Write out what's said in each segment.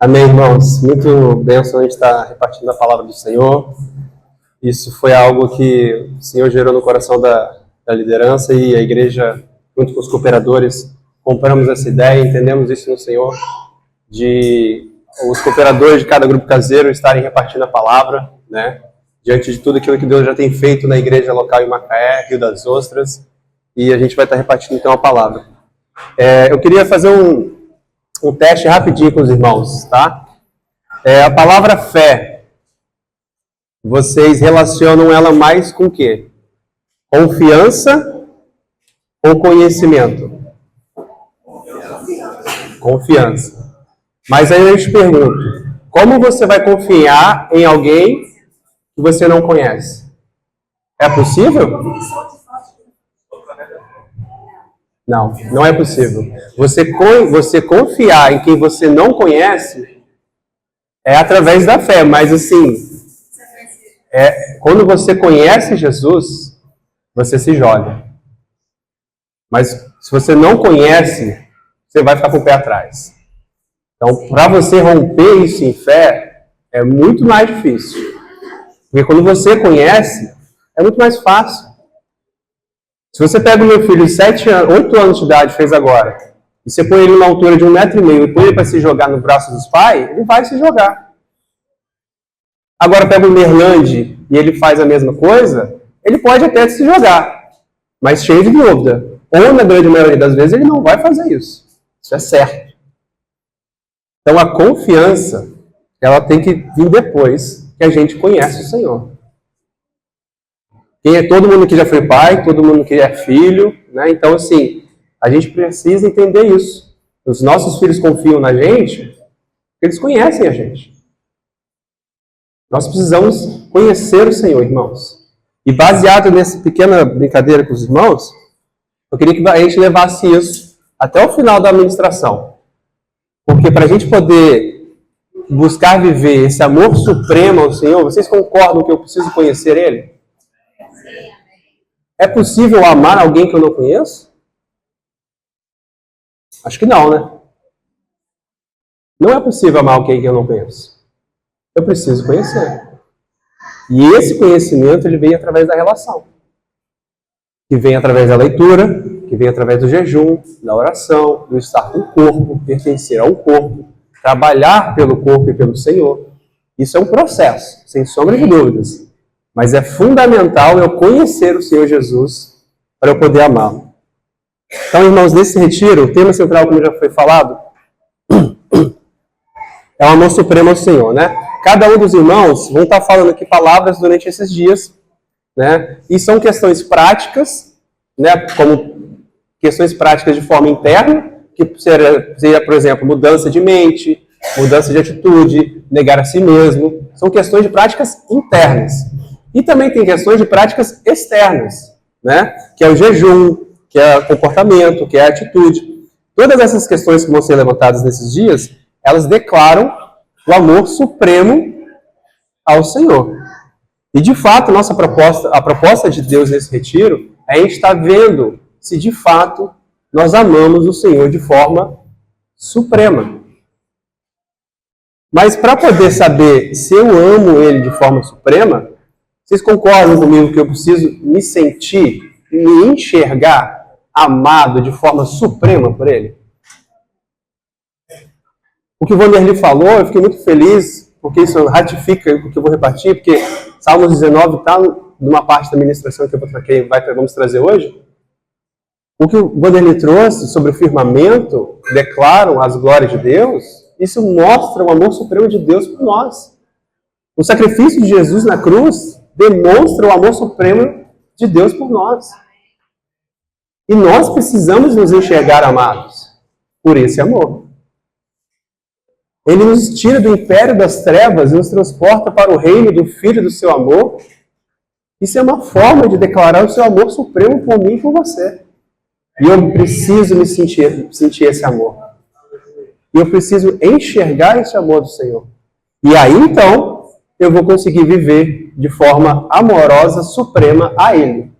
Amém, irmãos. Muito bênção a gente estar repartindo a palavra do Senhor. Isso foi algo que o Senhor gerou no coração da liderança e a igreja, junto com os cooperadores, compramos essa ideia, entendemos isso no Senhor, de os cooperadores de cada grupo caseiro estarem repartindo a palavra, né? Diante de tudo aquilo que Deus já tem feito na igreja local em Macaé, Rio das Ostras, e a gente vai estar repartindo então a palavra. Eu queria fazer um teste rapidinho com os irmãos, tá? A palavra fé, vocês relacionam ela mais com o quê? Confiança ou conhecimento? Confiança. Mas aí eu te pergunto, como você vai confiar em alguém que você não conhece? É possível? Não, não é possível. Você confiar em quem você não conhece é através da fé, mas assim, quando você conhece Jesus, você se joga. Mas se você não conhece, você vai ficar com o pé atrás. Então, para você romper isso em fé, é muito mais difícil. Porque quando você conhece, é muito mais fácil. Se você pega o meu filho de 8 anos de idade, fez agora, e você põe ele numa altura de 1,5 m e põe ele para se jogar no braço dos pais, ele vai se jogar. Agora pega o Merlande e ele faz a mesma coisa, ele pode até se jogar, mas cheio de dúvida. Ou na grande maioria das vezes ele não vai fazer isso. Isso é certo. Então a confiança, ela tem que vir depois que a gente conhece o Senhor. Todo mundo que já foi pai, todo mundo que é filho, né? Então, assim, a gente precisa entender isso. Os nossos filhos confiam na gente, porque eles conhecem a gente. Nós precisamos conhecer o Senhor, irmãos. E baseado nessa pequena brincadeira com os irmãos, eu queria que a gente levasse isso até o final da administração. Porque para a gente poder buscar viver esse amor supremo ao Senhor, vocês concordam que eu preciso conhecer Ele? É possível amar alguém que eu não conheço? Acho que não, né? Não é possível amar alguém que eu não conheço. Eu preciso conhecer. E esse conhecimento, ele vem através da relação. Que vem através da leitura, que vem através do jejum, da oração, do estar com o corpo, pertencer ao corpo, trabalhar pelo corpo e pelo Senhor. Isso é um processo, sem sombra de dúvidas. Mas é fundamental eu conhecer o Senhor Jesus para eu poder amá-lo. Então, irmãos, nesse retiro, o tema central, como já foi falado, é o amor supremo ao Senhor, né? Cada um dos irmãos vão estar falando aqui palavras durante esses dias, né? E são questões práticas, né? Como questões práticas de forma interna, que seria, por exemplo, mudança de mente, mudança de atitude, negar a si mesmo. São questões de práticas internas. E também tem questões de práticas externas, né? Que é o jejum, que é o comportamento, que é a atitude. Todas essas questões que vão ser levantadas nesses dias, elas declaram o amor supremo ao Senhor. E de fato, a proposta de Deus nesse retiro é a gente estar vendo se de fato nós amamos o Senhor de forma suprema. Mas para poder saber se eu amo Ele de forma suprema, vocês concordam comigo que eu preciso me sentir, me enxergar amado de forma suprema por Ele? O que o Vanderlei falou, eu fiquei muito feliz, porque isso ratifica o que eu vou repartir, porque Salmos 19 está numa parte da ministração que vamos trazer hoje. O que o Vanderlei trouxe sobre o firmamento, declaram as glórias de Deus, isso mostra o amor supremo de Deus por nós. O sacrifício de Jesus na cruz demonstra o amor supremo de Deus por nós. E nós precisamos nos enxergar amados por esse amor. Ele nos tira do império das trevas e nos transporta para o reino do Filho do seu amor. Isso é uma forma de declarar o seu amor supremo por mim e por você. E eu preciso me sentir esse amor. E eu preciso enxergar esse amor do Senhor. E aí, então, eu vou conseguir viver de forma amorosa, suprema a Ele.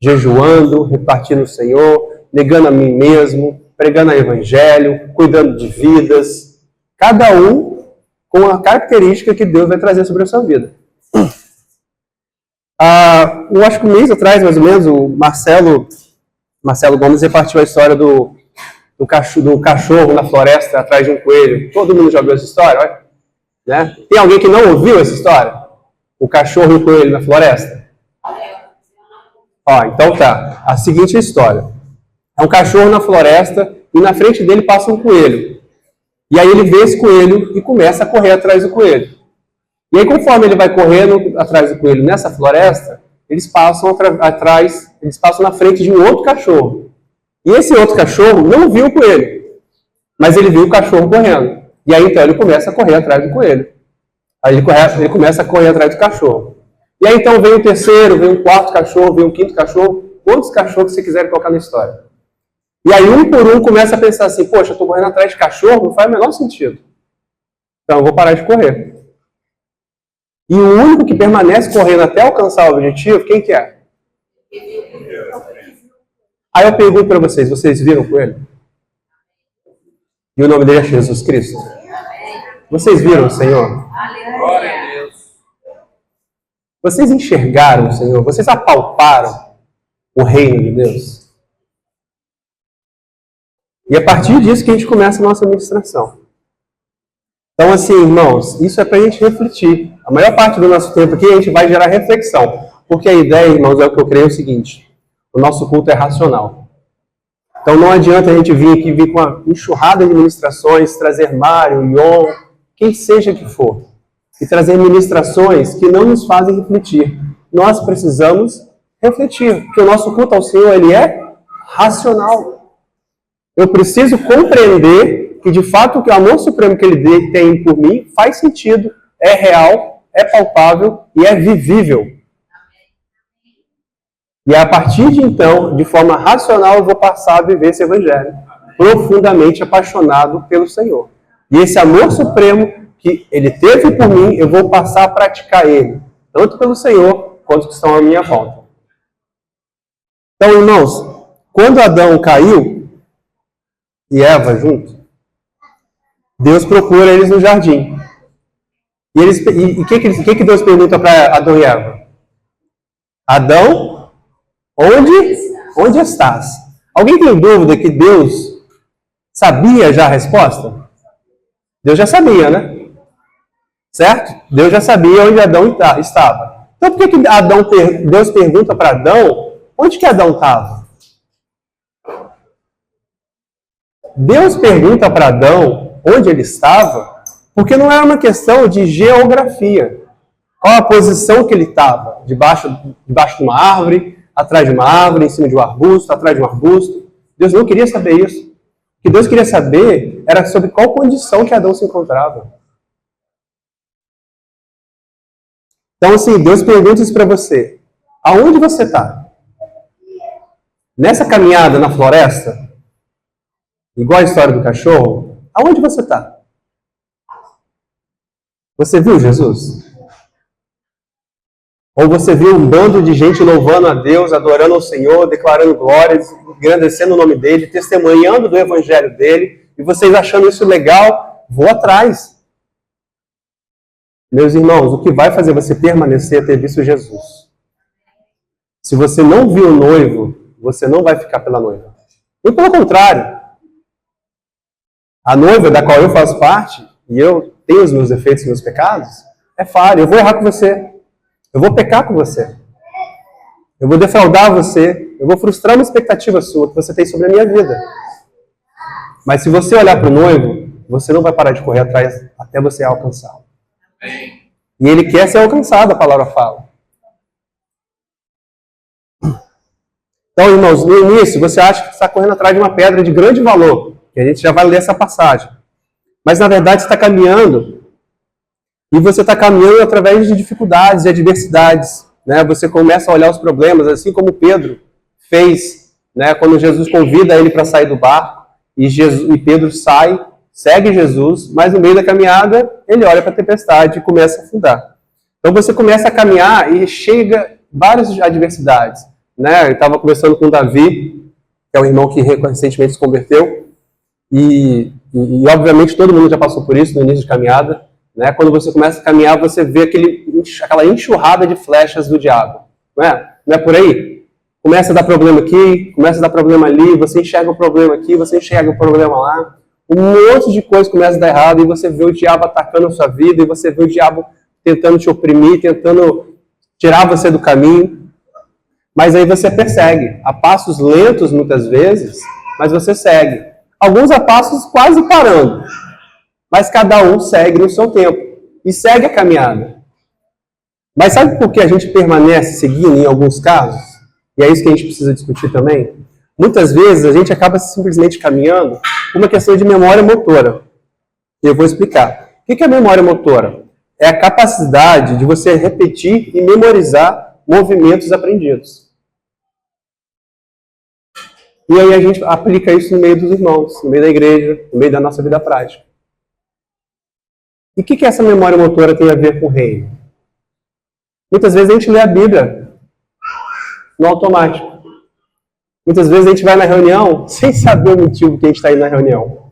Jejuando, repartindo o Senhor, negando a mim mesmo, pregando o Evangelho, cuidando de vidas, Cada um com a característica que Deus vai trazer sobre a sua vida. Eu acho que um mês atrás, mais ou menos, o Marcelo Gomes repartiu a história do cachorro na floresta atrás de um coelho. Todo mundo já ouviu essa história, olha, né? Tem alguém que não ouviu essa história? O cachorro e o coelho na floresta? Então tá. A seguinte história. É um cachorro na floresta e na frente dele passa um coelho. E aí ele vê esse coelho e começa a correr atrás do coelho. E aí, conforme ele vai correndo atrás do coelho nessa floresta, eles passam na frente de um outro cachorro. E esse outro cachorro não viu o coelho, mas ele viu o cachorro correndo. E aí, então, ele começa a correr atrás do coelho. Aí ele começa a correr atrás do cachorro. E aí, então, vem o terceiro, vem o quarto cachorro, vem o quinto cachorro. Quantos cachorros você quiser colocar na história? E aí, um por um, começa a pensar assim, poxa, eu estou correndo atrás de cachorro, não faz o menor sentido. Então, eu vou parar de correr. E o único que permanece correndo até alcançar o objetivo, quem que é? Aí eu pergunto para vocês viram o coelho? E o nome dele é Jesus Cristo. Vocês viram o Senhor? Glória a Deus. Vocês enxergaram o Senhor? Vocês apalparam o reino de Deus? E é a partir disso que a gente começa a nossa ministração. Então, assim, irmãos, isso é para a gente refletir. A maior parte do nosso tempo aqui a gente vai gerar reflexão. Porque a ideia, irmãos, é o que eu creio é o seguinte. O nosso culto é racional. Então não adianta a gente vir com uma enxurrada de ministrações, trazer Mário, Ion, quem seja que for. E trazer ministrações que não nos fazem refletir. Nós precisamos refletir. Porque o nosso culto ao Senhor, ele é racional. Eu preciso compreender que, de fato, o amor supremo que ele tem por mim faz sentido, é real, é palpável e é vivível. E a partir de então, de forma racional, eu vou passar a viver esse evangelho, profundamente apaixonado pelo Senhor. E esse amor supremo que ele teve por mim, eu vou passar a praticar ele, tanto pelo Senhor quanto que estão à minha volta. Então, irmãos, quando Adão caiu, e Eva junto, Deus procura eles no jardim. E o que Deus pergunta para Adão e Eva? Adão, onde estás? Alguém tem dúvida que Deus sabia já a resposta? Deus já sabia, né? Certo? Deus já sabia onde Adão estava. Então por que Deus pergunta para Adão onde que Adão estava? Deus pergunta para Adão onde ele estava, porque não era uma questão de geografia. Qual a posição que ele estava? Debaixo de uma árvore, atrás de uma árvore, em cima de um arbusto, atrás de um arbusto. Deus não queria saber isso. O que Deus queria saber era sobre qual condição que Adão se encontrava. Então, assim, Deus pergunta isso para você. Aonde você está? Nessa caminhada na floresta? Igual a história do cachorro? Aonde você está? Você viu Jesus? Ou você viu um bando de gente louvando a Deus, adorando ao Senhor, declarando glórias, agradecendo o nome dele, testemunhando do evangelho dele, e vocês achando isso legal, vou atrás. Meus irmãos, o que vai fazer você permanecer é ter visto Jesus. Se você não viu o noivo, você não vai ficar pela noiva. E pelo contrário, a noiva da qual eu faço parte, e eu tenho os meus defeitos e meus pecados, é falha. Eu vou errar com você. Eu vou pecar com você. Eu vou defraudar você. Eu vou frustrar uma expectativa sua que você tem sobre a minha vida. Mas se você olhar para o noivo, você não vai parar de correr atrás até você alcançá-lo. E ele quer ser alcançado, a palavra fala. Então, irmãos, no início, você acha que está correndo atrás de uma pedra de grande valor. E a gente já vai ler essa passagem. Mas, na verdade, você está caminhando. E você está caminhando através de dificuldades e adversidades. Né? Você começa a olhar os problemas, assim como Pedro fez, né? Quando Jesus convida ele para sair do barco. E Pedro sai, segue Jesus, mas no meio da caminhada, ele olha para a tempestade e começa a afundar. Então, você começa a caminhar e chega várias adversidades. Né? Eu estava conversando com o Davi, que é um irmão que recentemente se converteu. E e obviamente todo mundo já passou por isso no início de caminhada, né? Quando você começa a caminhar, você vê aquela enxurrada de flechas do diabo, não é? Não é por aí? Começa a dar problema aqui, começa a dar problema ali, você enxerga o problema aqui, você enxerga o problema lá, um monte de coisa começa a dar errado, e você vê o diabo atacando a sua vida, e você vê o diabo tentando te oprimir, tentando tirar você do caminho. Mas aí você persegue, a passos lentos muitas vezes, mas você segue. Alguns a passos quase parando, mas cada um segue no seu tempo e segue a caminhada. Mas sabe por que a gente permanece seguindo em alguns casos? E é isso que a gente precisa discutir também. Muitas vezes a gente acaba simplesmente caminhando por uma questão de memória motora. E eu vou explicar. O que é memória motora? É a capacidade de você repetir e memorizar movimentos aprendidos. E aí a gente aplica isso no meio dos irmãos, no meio da igreja, no meio da nossa vida prática. E o que essa memória motora tem a ver com o reino? Muitas vezes a gente lê a Bíblia no automático. Muitas vezes a gente vai na reunião sem saber o motivo que a gente está indo na reunião.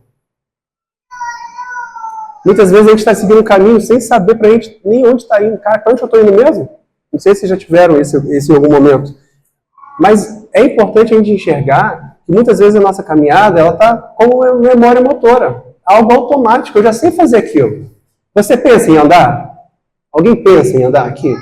Muitas vezes a gente está seguindo um caminho sem saber pra gente nem onde está indo. Cara, para onde eu estou indo mesmo? Não sei se vocês já tiveram isso em algum momento. Mas é importante a gente enxergar que muitas vezes a nossa caminhada ela está como uma memória motora. Algo automático, eu já sei fazer aquilo. Você pensa em andar? Alguém pensa em andar aqui?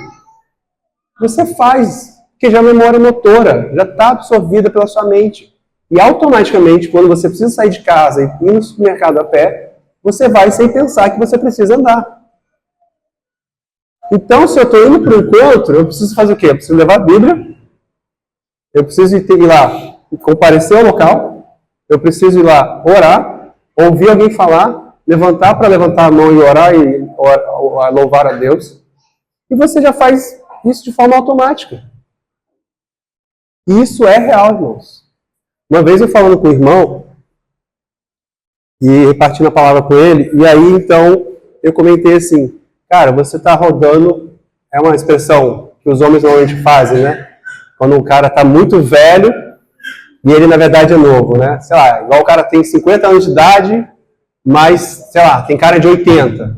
Você faz, porque já é memória motora, já está absorvida pela sua mente. E automaticamente, quando você precisa sair de casa e ir no supermercado a pé, você vai sem pensar que você precisa andar. Então, se eu estou indo para o encontro, eu preciso fazer o quê? Eu preciso levar a Bíblia, eu preciso ir lá comparecer ao local, eu preciso ir lá orar, ouvir alguém falar, levantar para levantar a mão e orar e louvar a Deus. E você já faz isso de forma automática. E isso é real, irmãos. Uma vez eu falando com o irmão, e repartindo a palavra com ele, e aí então eu comentei assim, cara, você está rodando, é uma expressão que os homens normalmente fazem, né? Quando o cara está muito velho e ele na verdade é novo, né? Sei lá, igual o cara tem 50 anos de idade, mas, sei lá, tem cara de 80.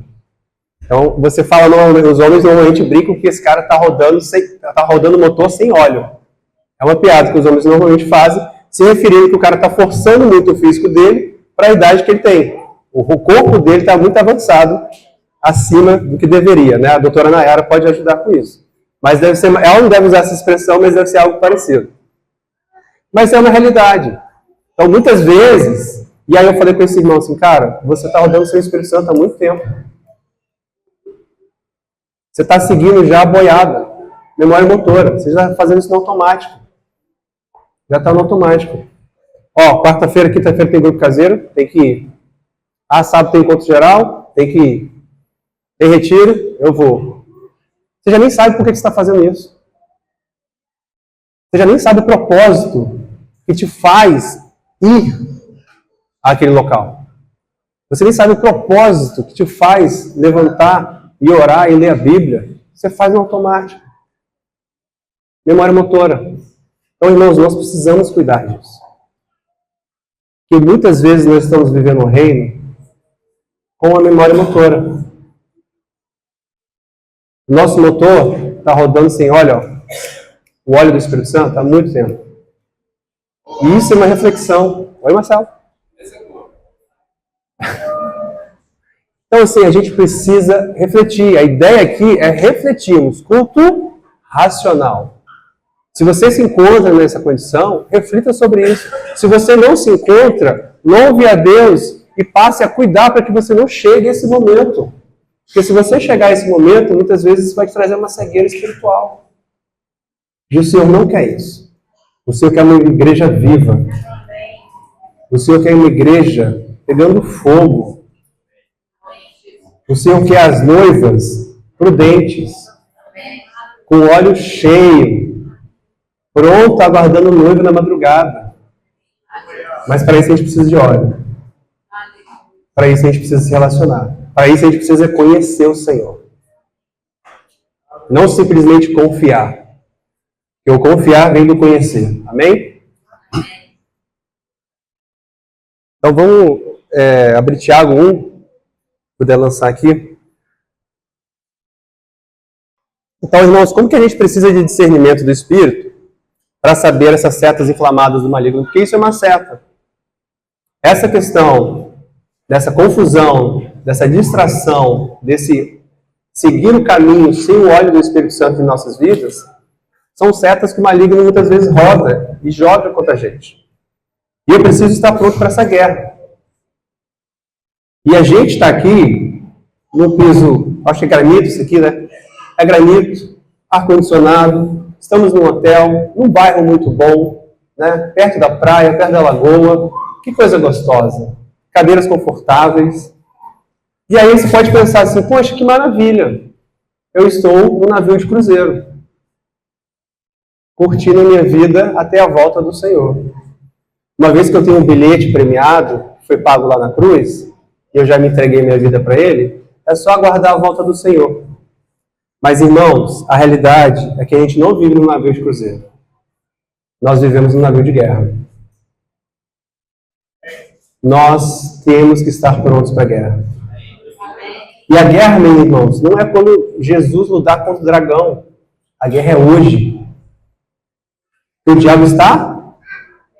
Então, você fala, os homens normalmente brincam que esse cara está rodando o motor sem óleo. É uma piada que os homens normalmente fazem, se referindo que o cara está forçando muito o físico dele para a idade que ele tem. O corpo dele está muito avançado, acima do que deveria, né? A doutora Nayara pode ajudar com isso. Mas deve ser, ela não deve usar essa expressão, mas deve ser algo parecido. Mas é uma realidade. Então, muitas vezes, e aí eu falei com esse irmão assim, cara, você está rodando o seu Espírito Santo há muito tempo. Você está seguindo já a boiada, memória motora. Você já está fazendo isso no automático. Já está no automático. Ó, quarta-feira, quinta-feira tem grupo caseiro, tem que ir. Ah, sábado tem encontro geral, tem que ir. Tem retiro, eu vou. Você já nem sabe por que você está fazendo isso. Você já nem sabe o propósito que te faz ir àquele local. Você nem sabe o propósito que te faz levantar e orar e ler a Bíblia. Você faz no automático. Memória motora. Então, irmãos, nós precisamos cuidar disso. Porque muitas vezes nós estamos vivendo o reino com a memória motora. O nosso motor está rodando sem óleo, ó. O óleo do Espírito Santo há muito tempo. E isso é uma reflexão. Oi, Marcelo. Então, assim, a gente precisa refletir. A ideia aqui é refletirmos. Culto racional. Se você se encontra nessa condição, reflita sobre isso. Se você não se encontra, louve a Deus e passe a cuidar para que você não chegue a esse momento. Porque se você chegar a esse momento, muitas vezes isso vai te trazer uma cegueira espiritual. E o Senhor não quer isso. O Senhor quer uma igreja viva. O Senhor quer uma igreja pegando fogo. O Senhor quer as noivas prudentes, com o óleo cheio, pronto, aguardando o noivo na madrugada. Mas para isso a gente precisa de óleo. Para isso a gente precisa se relacionar. Para isso a gente precisa conhecer o Senhor. Não simplesmente confiar. Porque o confiar vem do conhecer. Amém? Então vamos abrir Tiago 1, puder lançar aqui. Então, irmãos, como que a gente precisa de discernimento do Espírito para saber essas setas inflamadas do maligno? Porque isso é uma seta. Essa questão dessa confusão, dessa distração, desse seguir o caminho sem o óleo do Espírito Santo em nossas vidas, são setas que o maligno muitas vezes roda e joga contra a gente. E eu preciso estar pronto para essa guerra. E a gente está aqui no piso, acho que é granito isso aqui, né? É granito, ar-condicionado, estamos num hotel, num bairro muito bom, né? Perto da praia, perto da lagoa. Que coisa gostosa. Cadeiras confortáveis. E aí você pode pensar assim, poxa, que maravilha. Eu estou no navio de cruzeiro, curtindo a minha vida até a volta do Senhor. Uma vez que eu tenho um bilhete premiado, que foi pago lá na cruz, e eu já me entreguei minha vida para Ele, é só aguardar a volta do Senhor. Mas, irmãos, a realidade é que a gente não vive num navio de cruzeiro. Nós vivemos num navio de guerra. Nós temos que estar prontos para a guerra. E a guerra, meus irmãos, não é quando Jesus lutar contra o dragão. A guerra é hoje. O diabo está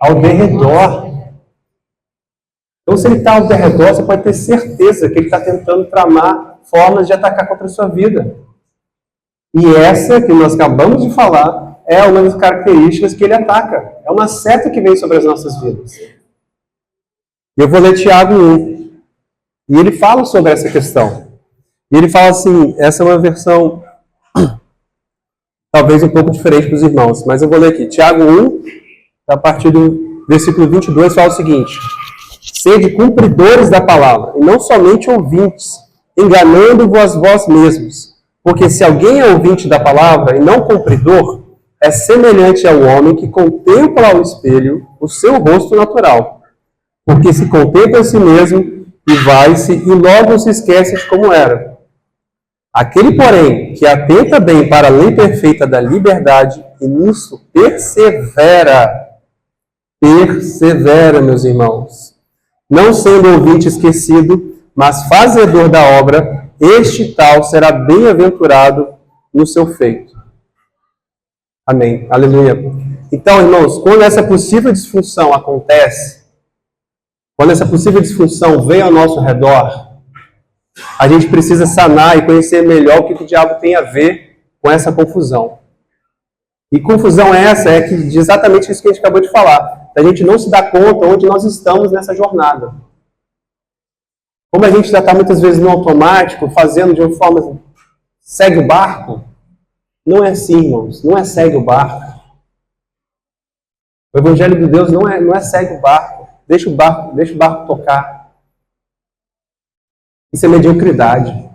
ao derredor. Então, se ele está ao derredor, você pode ter certeza que ele está tentando tramar formas de atacar contra a sua vida. E essa que nós acabamos de falar é uma das características que ele ataca. É uma seta que vem sobre as nossas vidas. Eu vou ler Tiago 1. E ele fala sobre essa questão. E ele fala assim, essa é uma versão talvez um pouco diferente para os irmãos, mas eu vou ler aqui. Tiago 1, a partir do versículo 22, fala o seguinte: sede cumpridores da palavra, e não somente ouvintes, enganando-vos vós mesmos. Porque se alguém é ouvinte da palavra e não cumpridor, é semelhante ao homem que contempla ao espelho o seu rosto natural. Porque se contempla a si mesmo e vai-se e logo se esquece de como era. Aquele, porém, que atenta bem para a lei perfeita da liberdade e nisso persevera, meus irmãos, não sendo ouvinte esquecido, mas fazedor da obra, este tal será bem-aventurado no seu feito. Amém. Aleluia. Então, irmãos, quando essa possível disfunção acontece, quando essa possível disfunção vem ao nosso redor, a gente precisa sanar e conhecer melhor o que o diabo tem a ver com essa confusão. E confusão essa é que exatamente isso que a gente acabou de falar. A gente não se dá conta onde nós estamos nessa jornada. Como a gente já está muitas vezes no automático, fazendo de uma forma segue o barco, não é assim, irmãos. Não é segue o barco. O Evangelho de Deus não é segue o barco. Deixa o barco tocar. Isso é mediocridade.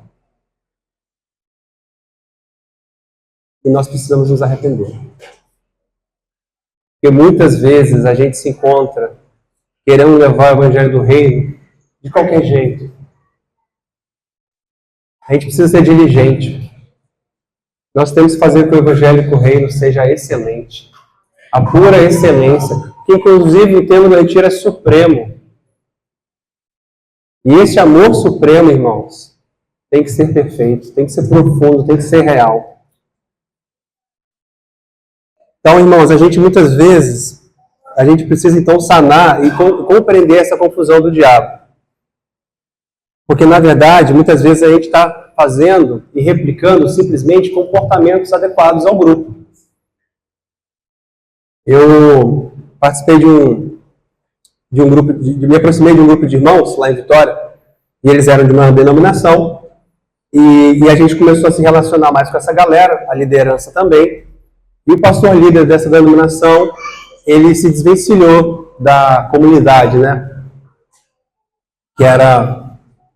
E nós precisamos nos arrepender. Porque muitas vezes a gente se encontra querendo levar o Evangelho do Reino de qualquer jeito. A gente precisa ser diligente. Nós temos que fazer com que o Evangelho do Reino seja excelente. A pura excelência, que inclusive o termo da mentira é supremo. E esse amor supremo, irmãos, tem que ser perfeito, tem que ser profundo, tem que ser real. Então, irmãos, a gente muitas vezes, a gente precisa então sanar e compreender essa confusão do diabo. Porque, na verdade, muitas vezes a gente está fazendo e replicando simplesmente comportamentos adequados ao grupo. Eu participei de um grupo, me aproximei de um grupo de irmãos lá em Vitória, e eles eram de uma denominação, e a gente começou a se relacionar mais com essa galera, a liderança também, e o pastor líder dessa denominação, ele se desvencilhou da comunidade, né, que era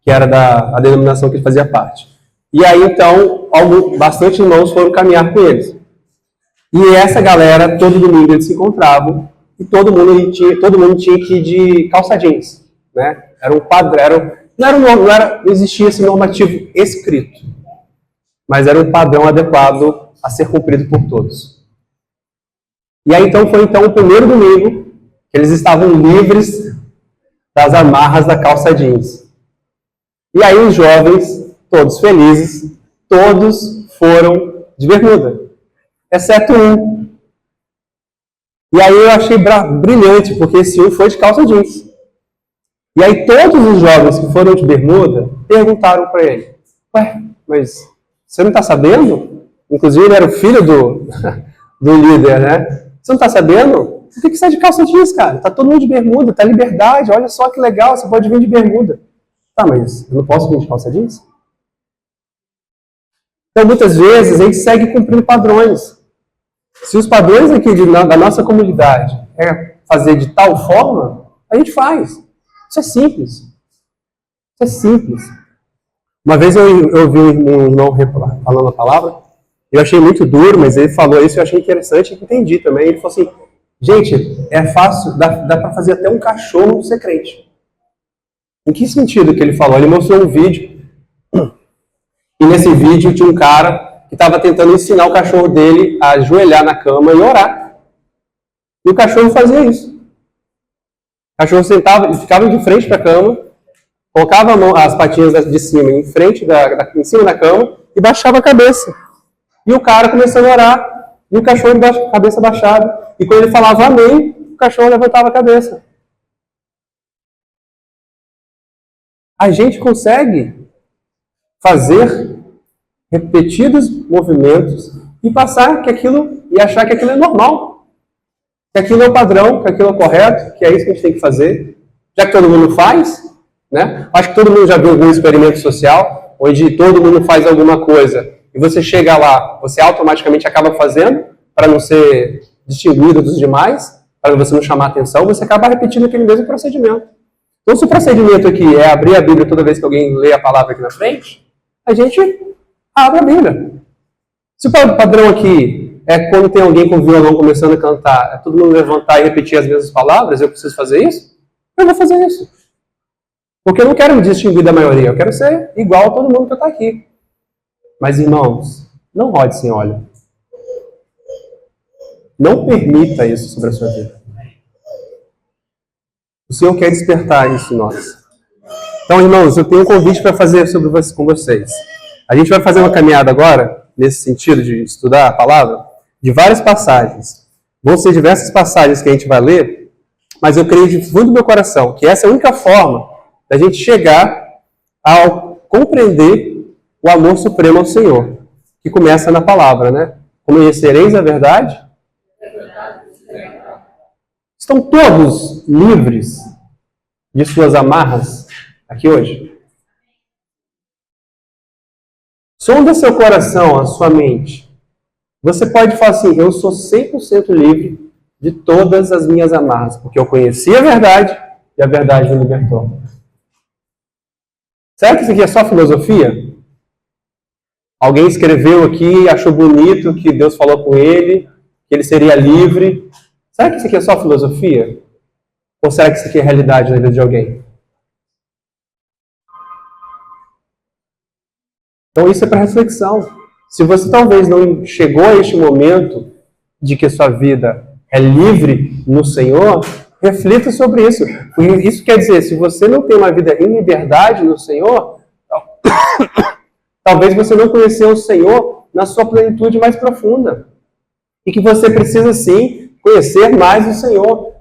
a denominação que ele fazia parte. E aí, então, bastante irmãos foram caminhar com eles. E essa galera, todo domingo eles se encontravam, e todo mundo tinha que ir de calça jeans, né? Era um padrão, não existia esse normativo escrito, mas era um padrão adequado a ser cumprido por todos. E aí então foi o primeiro domingo que eles estavam livres das amarras da calça jeans. E aí os jovens, todos felizes, todos foram de bermuda, exceto um. E aí eu achei brilhante, porque esse um foi de calça jeans. E aí todos os jovens que foram de bermuda perguntaram para ele: ué, mas você não está sabendo? Inclusive ele era o filho do líder, né? Você não está sabendo? Você tem que sair de calça jeans, cara. Tá todo mundo de bermuda, tá liberdade. Olha só que legal, você pode vir de bermuda. Tá, mas eu não posso vir de calça jeans? Então, muitas vezes, a gente segue cumprindo padrões. Se os padrões aqui da nossa comunidade é fazer de tal forma, a gente faz. Isso é simples. Isso é simples. Uma vez eu ouvi um irmão falando a palavra, eu achei muito duro, mas ele falou isso e eu achei interessante e entendi também. Ele falou assim: gente, é fácil, dá para fazer até um cachorro ser crente. Em que sentido que ele falou? Ele mostrou um vídeo, e nesse vídeo tinha um cara que estava tentando ensinar o cachorro dele a ajoelhar na cama e orar. E o cachorro fazia isso. O cachorro sentava, ficava de frente para a cama, colocava as patinhas de cima em cima da cama e baixava a cabeça. E o cara começando a orar, e o cachorro com a cabeça baixada. E quando ele falava amém, o cachorro levantava a cabeça. A gente consegue fazer repetidos movimentos e passar que aquilo, e achar que aquilo é normal. Que aquilo é o padrão, que aquilo é o correto, que é isso que a gente tem que fazer. Já que todo mundo faz, né? Acho que todo mundo já viu algum experimento social, onde todo mundo faz alguma coisa, e você chega lá, você automaticamente acaba fazendo, para não ser distinguido dos demais, para você não chamar atenção, você acaba repetindo aquele mesmo procedimento. Então, se o procedimento aqui é abrir a Bíblia toda vez que alguém lê a palavra aqui na frente, a gente abre a Bíblia. Se o padrão aqui é quando tem alguém com violão começando a cantar, é todo mundo levantar e repetir as mesmas palavras, eu preciso fazer isso? Eu vou fazer isso. Porque eu não quero me distinguir da maioria, eu quero ser igual a todo mundo que está aqui. Mas, irmãos, não rode sem óleo. Não permita isso sobre a sua vida. O Senhor quer despertar isso em nós. Então, irmãos, eu tenho um convite para fazer com vocês. A gente vai fazer uma caminhada agora, nesse sentido de estudar a palavra, de várias passagens. Vão ser diversas passagens que a gente vai ler, mas eu creio de fundo do meu coração que essa é a única forma da gente chegar ao compreender o amor supremo ao Senhor, que começa na palavra, né? Conhecereis a verdade? Estão todos livres de suas amarras aqui hoje? Sonda seu coração, a sua mente. Você pode falar assim: eu sou 100% livre de todas as minhas amarras, porque eu conheci a verdade e a verdade me libertou. Será que isso aqui é só filosofia? Alguém escreveu aqui, achou bonito que Deus falou com ele, que ele seria livre. Será que isso aqui é só filosofia? Ou será que isso aqui é realidade na vida de alguém? Então isso é para reflexão. Se você talvez não chegou a este momento de que a sua vida é livre no Senhor, reflita sobre isso. Isso quer dizer, se você não tem uma vida em liberdade no Senhor, talvez você não conheceu o Senhor na sua plenitude mais profunda. E que você precisa sim conhecer mais o Senhor.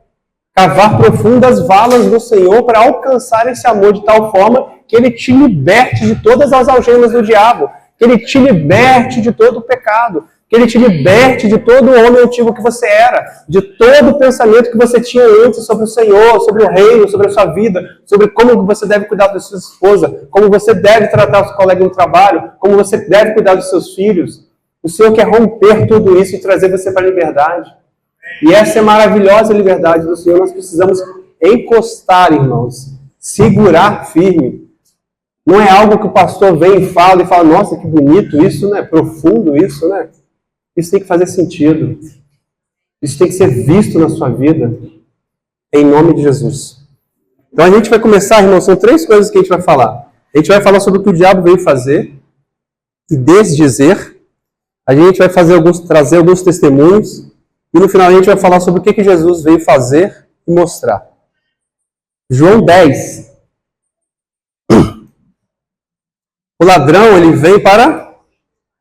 Cavar profundas valas no Senhor para alcançar esse amor de tal forma que Ele te liberte de todas as algemas do diabo. Que Ele te liberte de todo o pecado. Que Ele te liberte de todo o homem antigo que você era. De todo o pensamento que você tinha antes sobre o Senhor, sobre o reino, sobre a sua vida. Sobre como você deve cuidar da sua esposa. Como você deve tratar o seu colega no trabalho. Como você deve cuidar dos seus filhos. O Senhor quer romper tudo isso e trazer você para a liberdade. E essa é a maravilhosa liberdade do Senhor. Nós precisamos encostar, irmãos. Segurar firme. Não é algo que o pastor vem e fala, nossa, que bonito isso, né? Profundo isso, né? Isso tem que fazer sentido. Isso tem que ser visto na sua vida. Em nome de Jesus. Então a gente vai começar, irmãos, são 3 coisas que a gente vai falar. A gente vai falar sobre o que o diabo veio fazer e desdizer. A gente vai trazer alguns testemunhos. E no final a gente vai falar sobre o que Jesus veio fazer e mostrar. João 10. O ladrão, ele vem para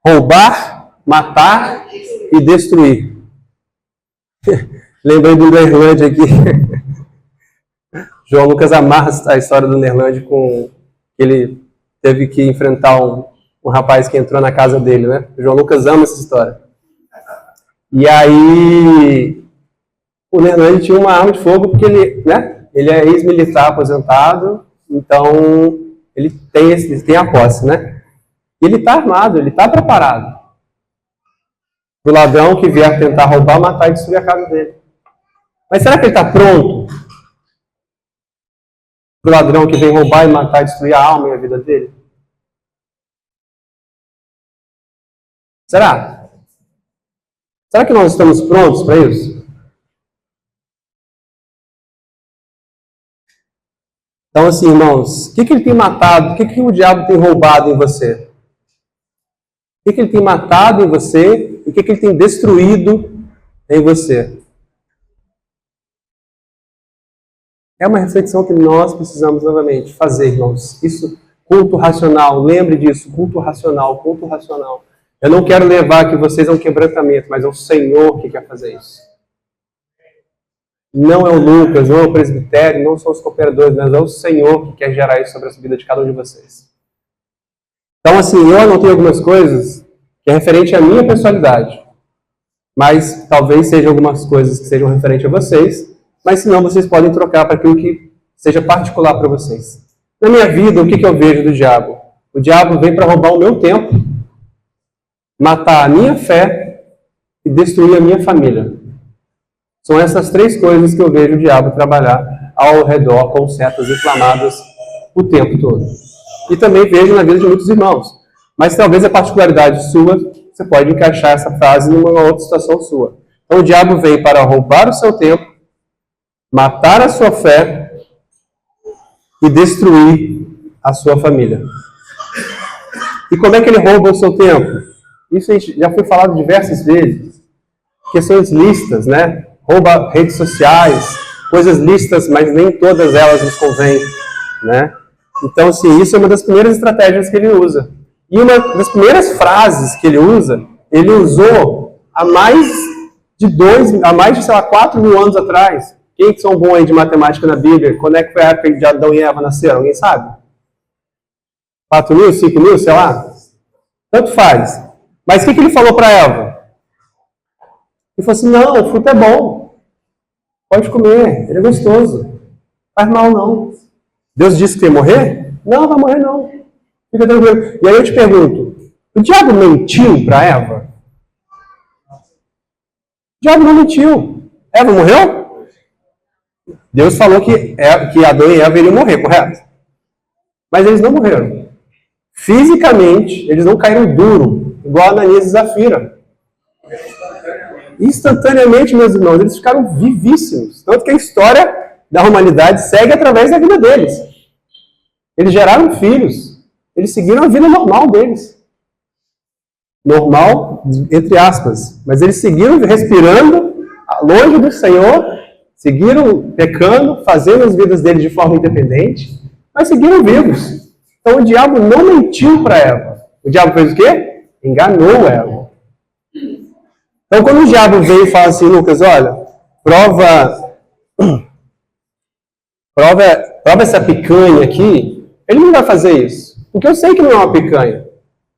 roubar, matar e destruir. Lembrei do Nerlande aqui. João Lucas amarra a história do Nerlande com que ele teve que enfrentar um rapaz que entrou na casa dele, né? O João Lucas ama essa história. E aí, o Nerlande tinha uma arma de fogo porque ele é ex-militar aposentado, então ele tem a posse, né? E ele está armado, ele está preparado para o ladrão que vier tentar roubar, matar e destruir a casa dele. Mas será que ele está pronto para o ladrão que vem roubar e matar e destruir a alma e a vida dele? Será? Será que nós estamos prontos para isso? Então, assim, irmãos, o que ele tem matado? O que o diabo tem roubado em você? O que ele tem matado em você? E o que ele tem destruído em você? É uma reflexão que nós precisamos novamente fazer, irmãos. Isso, culto racional, lembre disso, culto racional, culto racional. Eu não quero levar que vocês a um quebrantamento, mas é o Senhor que quer fazer isso. Não é o Lucas, não é o presbitério, não são os cooperadores, mas é o Senhor que quer gerar isso sobre a vida de cada um de vocês. Então, assim, eu anotei algumas coisas que é referente à minha personalidade, mas talvez sejam algumas coisas que sejam referentes a vocês, mas se não, vocês podem trocar para aquilo que seja particular para vocês. Na minha vida, o que eu vejo do diabo? O diabo vem para roubar o meu tempo, matar a minha fé e destruir a minha família. São essas três coisas que eu vejo o diabo trabalhar ao redor com setas inflamadas o tempo todo. E também vejo na vida de muitos irmãos. Mas talvez a particularidade sua, você pode encaixar essa frase numa outra situação sua. Então o diabo vem para roubar o seu tempo, matar a sua fé e destruir a sua família. E como é que ele rouba o seu tempo? Isso já foi falado diversas vezes. Questões listas, né? Rouba redes sociais, coisas listas, mas nem todas elas nos convêm, né? Então, assim, isso é uma das primeiras estratégias que ele usa. E uma das primeiras frases que ele usa, ele usou há mais de 4 mil anos atrás. Quem que são bons aí de matemática na Bíblia? Quando é que foi a época de Adão e Eva nasceram? Alguém sabe? 4 mil, 5 mil, sei lá? Tanto faz. Mas o que ele falou para Eva? Ele falou assim, não, o fruto é bom. Pode comer, ele é gostoso. Não faz mal não. Deus disse que ia morrer? Não, vai morrer não. Fica tranquilo. E aí eu te pergunto, o diabo mentiu para Eva? O diabo não mentiu. Eva morreu? Deus falou que Adão e Eva iriam morrer, correto? Mas eles não morreram. Fisicamente, eles não caíram duro, igual Ananias e Zafira. Instantaneamente, meus irmãos, eles ficaram vivíssimos. Tanto que a história da humanidade segue através da vida deles. Eles geraram filhos. Eles seguiram a vida normal deles. Normal, entre aspas. Mas eles seguiram respirando longe do Senhor, seguiram pecando, fazendo as vidas deles de forma independente, mas seguiram vivos. Então o diabo não mentiu para Eva. O diabo fez o quê? Enganou Eva. Então quando o diabo veio e fala assim, Lucas, olha, prova essa picanha aqui, ele não vai fazer isso. Porque eu sei que não é uma picanha.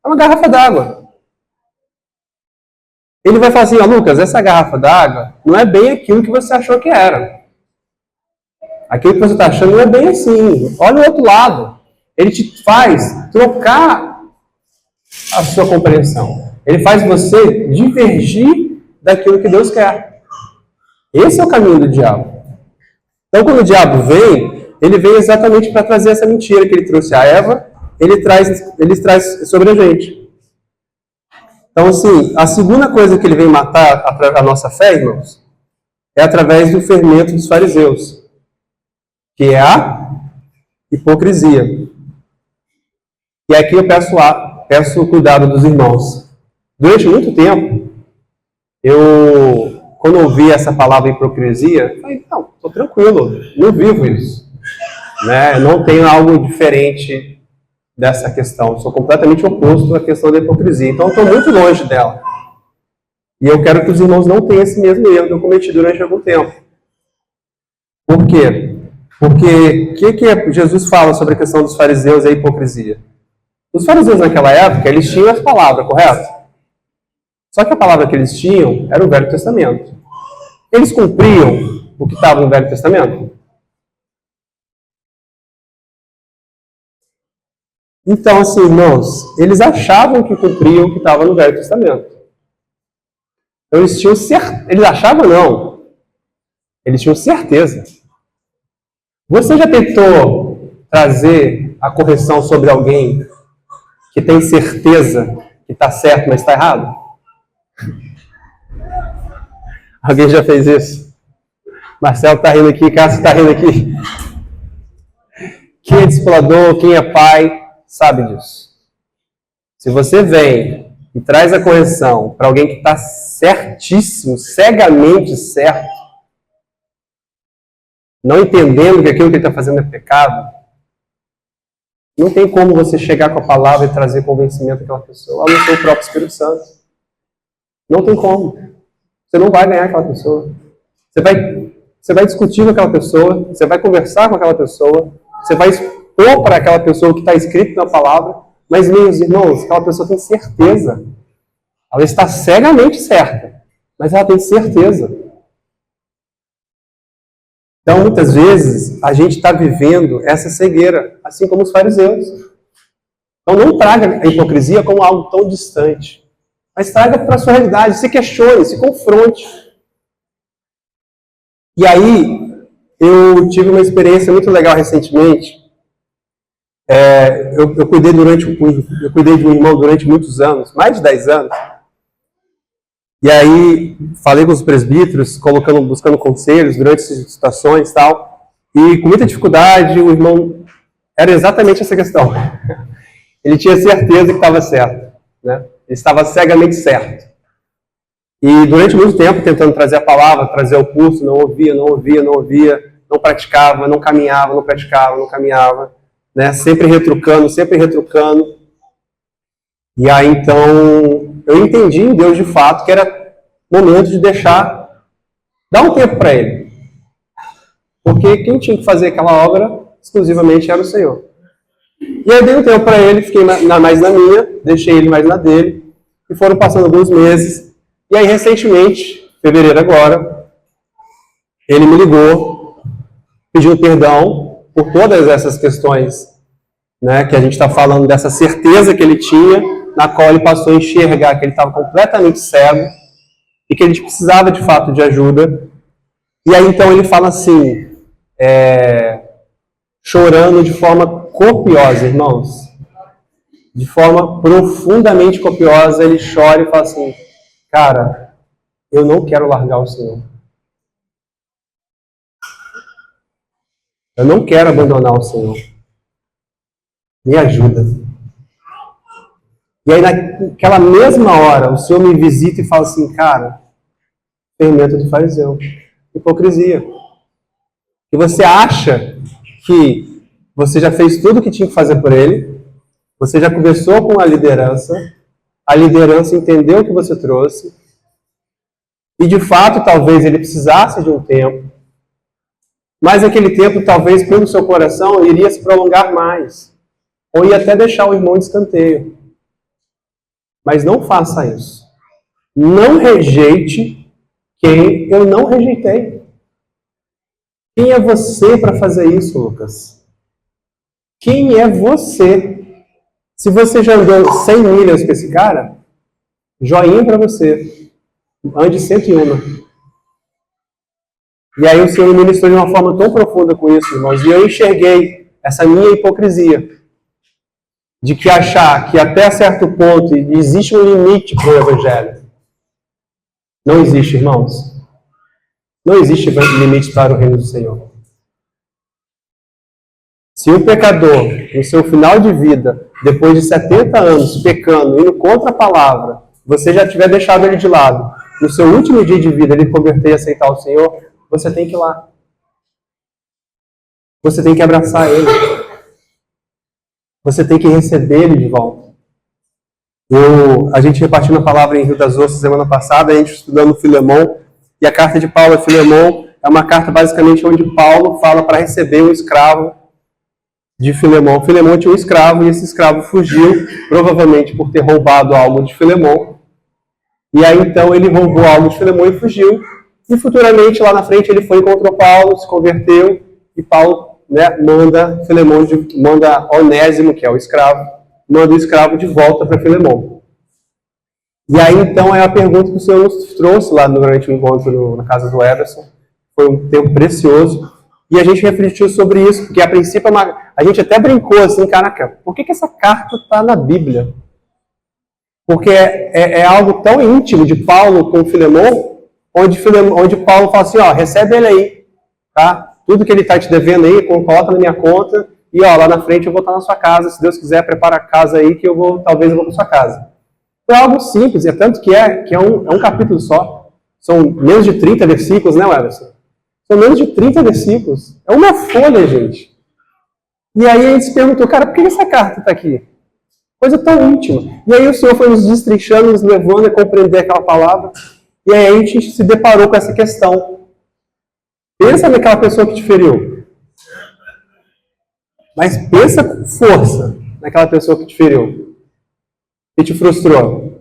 É uma garrafa d'água. Ele vai falar assim, ó, Lucas, essa garrafa d'água não é bem aquilo que você achou que era. Aquilo que você está achando não é bem assim. Olha o outro lado. Ele te faz trocar a sua compreensão. Ele faz você divergir daquilo que Deus quer. Esse é o caminho do diabo. Então, quando o diabo vem, ele vem exatamente para trazer essa mentira que ele trouxe a Eva, ele traz sobre a gente. Então, assim, a segunda coisa que ele vem matar a nossa fé, irmãos, é através do fermento dos fariseus, que é a hipocrisia. E aqui eu peço o cuidado dos irmãos. Durante muito tempo, quando eu ouvi essa palavra hipocrisia, eu falei, não, estou tranquilo, não vivo isso. né? Eu não tenho algo diferente dessa questão. Eu sou completamente oposto à questão da hipocrisia. Então, eu estou muito longe dela. E eu quero que os irmãos não tenham esse mesmo erro que eu cometi durante algum tempo. Por quê? Porque o que Jesus fala sobre a questão dos fariseus e a hipocrisia? Os fariseus naquela época, eles tinham as palavras, correto? Só que a palavra que eles tinham era o Velho Testamento. Eles cumpriam o que estava no Velho Testamento? Então, assim, irmãos, eles achavam que cumpriam o que estava no Velho Testamento. Então, eles tinham certeza. Eles achavam, não. Eles tinham certeza. Você já tentou trazer a correção sobre alguém que tem certeza que está certo, mas está errado? Alguém já fez isso? Marcelo está rindo aqui, Cássio está rindo aqui. Quem é discipulador, quem é pai, sabe disso. Se você vem e traz a correção para alguém que está certíssimo, cegamente certo, não entendendo que aquilo que ele está fazendo é pecado, não tem como você chegar com a palavra e trazer convencimento àquela pessoa, a não ser o próprio Espírito Santo. Não tem como. Você não vai ganhar aquela pessoa. Você vai discutir com aquela pessoa, você vai conversar com aquela pessoa, você vai expor para aquela pessoa o que está escrito na palavra, mas, meus irmãos, aquela pessoa tem certeza. Ela está cegamente certa, mas ela tem certeza. Então, muitas vezes, a gente está vivendo essa cegueira, assim como os fariseus. Então, não traga a hipocrisia como algo tão distante, mas traga para a sua realidade, se questione, se confronte. E aí, eu tive uma experiência muito legal recentemente. Eu cuidei de um irmão durante muitos anos, mais de 10 anos. E aí, falei com os presbíteros, buscando conselhos durante essas situações e tal. E com muita dificuldade, o irmão... Era exatamente essa questão. Ele tinha certeza que estava certo, né? Ele estava cegamente certo. E durante muito tempo, tentando trazer a palavra, trazer o curso, não ouvia, não praticava, não caminhava, não praticava, não caminhava, né? Sempre retrucando. E aí, então, eu entendi em Deus de fato que era momento de dar um tempo para ele. Porque quem tinha que fazer aquela obra exclusivamente era o Senhor. E aí eu dei um tempo para ele, fiquei mais na minha, deixei ele mais na dele, e foram passando alguns meses. E aí, recentemente, fevereiro agora, ele me ligou, pediu perdão por todas essas questões, né, que a gente está falando, dessa certeza que ele tinha, na qual ele passou a enxergar que ele estava completamente cego e que ele precisava de fato de ajuda. E aí então ele fala assim, chorando de forma copiosa, irmãos, de forma profundamente copiosa, ele chora e fala assim, cara, eu não quero largar o Senhor. Eu não quero abandonar o Senhor. Me ajuda. E aí, naquela mesma hora, o Senhor me visita e fala assim, cara, fermento do fariseu, hipocrisia. E você acha que você já fez tudo o que tinha que fazer por ele, você já conversou com a liderança entendeu o que você trouxe, e de fato, talvez ele precisasse de um tempo, mas aquele tempo, talvez, pelo seu coração, iria se prolongar mais, ou ia até deixar o irmão de escanteio. Mas não faça isso. Não rejeite quem eu não rejeitei. Quem é você para fazer isso, Lucas? Quem é você? Se você já andou 100 milhas com esse cara, joinha para você. Ande 101. E aí o Senhor me ministrou de uma forma tão profunda com isso, irmãos. E eu enxerguei essa minha hipocrisia. De que achar que até certo ponto existe um limite para o Evangelho. Não existe, irmãos. Não existe limite para o reino do Senhor. Se o pecador, no seu final de vida, depois de 70 anos pecando, indo contra a palavra, você já tiver deixado ele de lado, no seu último dia de vida ele converter e aceitar o Senhor, você tem que ir lá. Você tem que abraçar ele. Você tem que receber ele de volta. A gente repartiu a palavra em Rio das Ostras semana passada, a gente estudando Filemão, e a carta de Paulo a Filemão é uma carta basicamente onde Paulo fala para receber um escravo de Filemão. Filemão tinha um escravo e esse escravo fugiu, provavelmente por ter roubado algo de Filemão. E aí então ele roubou algo de Filemão e fugiu. E futuramente lá na frente ele foi contra Paulo, se converteu e Paulo, né, manda Onésimo, que é o escravo, manda o escravo de volta para Filemão. E aí então é a pergunta que o Senhor nos trouxe lá durante o encontro na casa do Everson. Foi um tempo precioso. E a gente refletiu sobre isso, porque a princípio a gente até brincou assim, caraca, por que essa carta está na Bíblia? Porque é algo tão íntimo de Paulo com Filemão, onde Paulo fala assim, ó, recebe ele aí, tá? Tudo que ele está te devendo aí, coloca na minha conta, e ó, lá na frente eu vou estar na sua casa, se Deus quiser, prepara a casa aí, que talvez eu vou para sua casa. É algo simples, é tanto que é um capítulo só. São menos de 30 versículos, né, Everson? São menos de 30 versículos. É uma folha, gente. E aí a gente se perguntou, cara, por que essa carta está aqui? Coisa tão íntima. E aí o Senhor foi nos destrinchando, nos levando a compreender aquela palavra. E aí a gente se deparou com essa questão. Pensa naquela pessoa que te feriu. Mas pensa com força naquela pessoa que te feriu. Que te frustrou.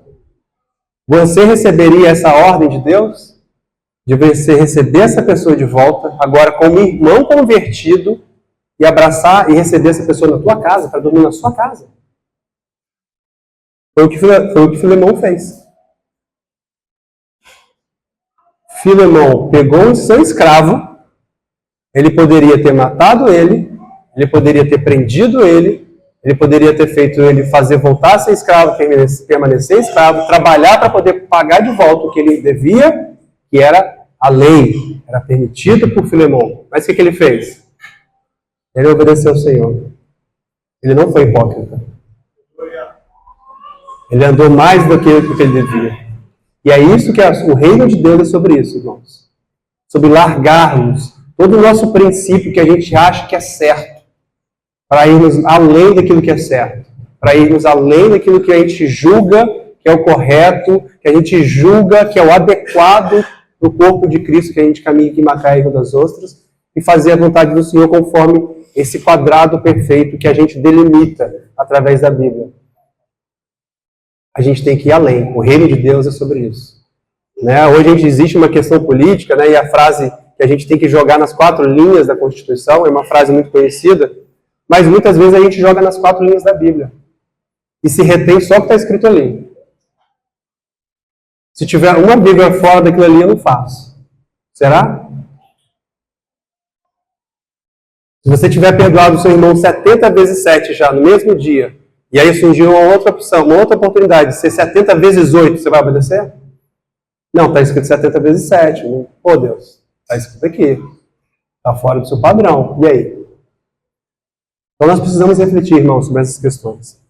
Você receberia essa ordem de Deus? De você receber essa pessoa de volta, agora como irmão convertido, e abraçar e receber essa pessoa na tua casa, para dormir na sua casa. Foi o que Filemão fez. Filemão pegou o seu escravo, ele poderia ter matado ele poderia ter prendido ele poderia ter feito ele fazer voltar a ser escravo, permanecer escravo, trabalhar para poder pagar de volta o que ele devia, que era a lei, era permitida por Filemão. Mas o que ele fez? Ele obedeceu ao Senhor. Ele não foi hipócrita. Ele andou mais do que ele devia. E é isso que o reino de Deus é sobre isso, irmãos. Sobre largarmos todo o nosso princípio que a gente acha que é certo, para irmos além daquilo que é certo, para irmos além daquilo que a gente julga que é o correto, que a gente julga que é o adequado para o corpo de Cristo que a gente caminha aqui em Macaé e Rio das Ostras, e fazer a vontade do Senhor conforme esse quadrado perfeito que a gente delimita através da Bíblia. A gente tem que ir além. O reino de Deus é sobre isso. Né? Hoje existe uma questão política, né? E a frase que a gente tem que jogar nas 4 linhas da Constituição é uma frase muito conhecida, mas muitas vezes a gente joga nas 4 linhas da Bíblia e se retém só o que está escrito ali. Se tiver uma Bíblia fora daquilo ali, eu não faço. Será? Se você tiver perdoado o seu irmão 70 vezes 7 já no mesmo dia, e aí surgiu uma outra opção, uma outra oportunidade de ser 70 vezes 8, você vai obedecer? Não, está escrito 70 vezes 7. Pô, Deus, está escrito aqui. Está fora do seu padrão. E aí? Então nós precisamos refletir, irmãos, sobre essas questões.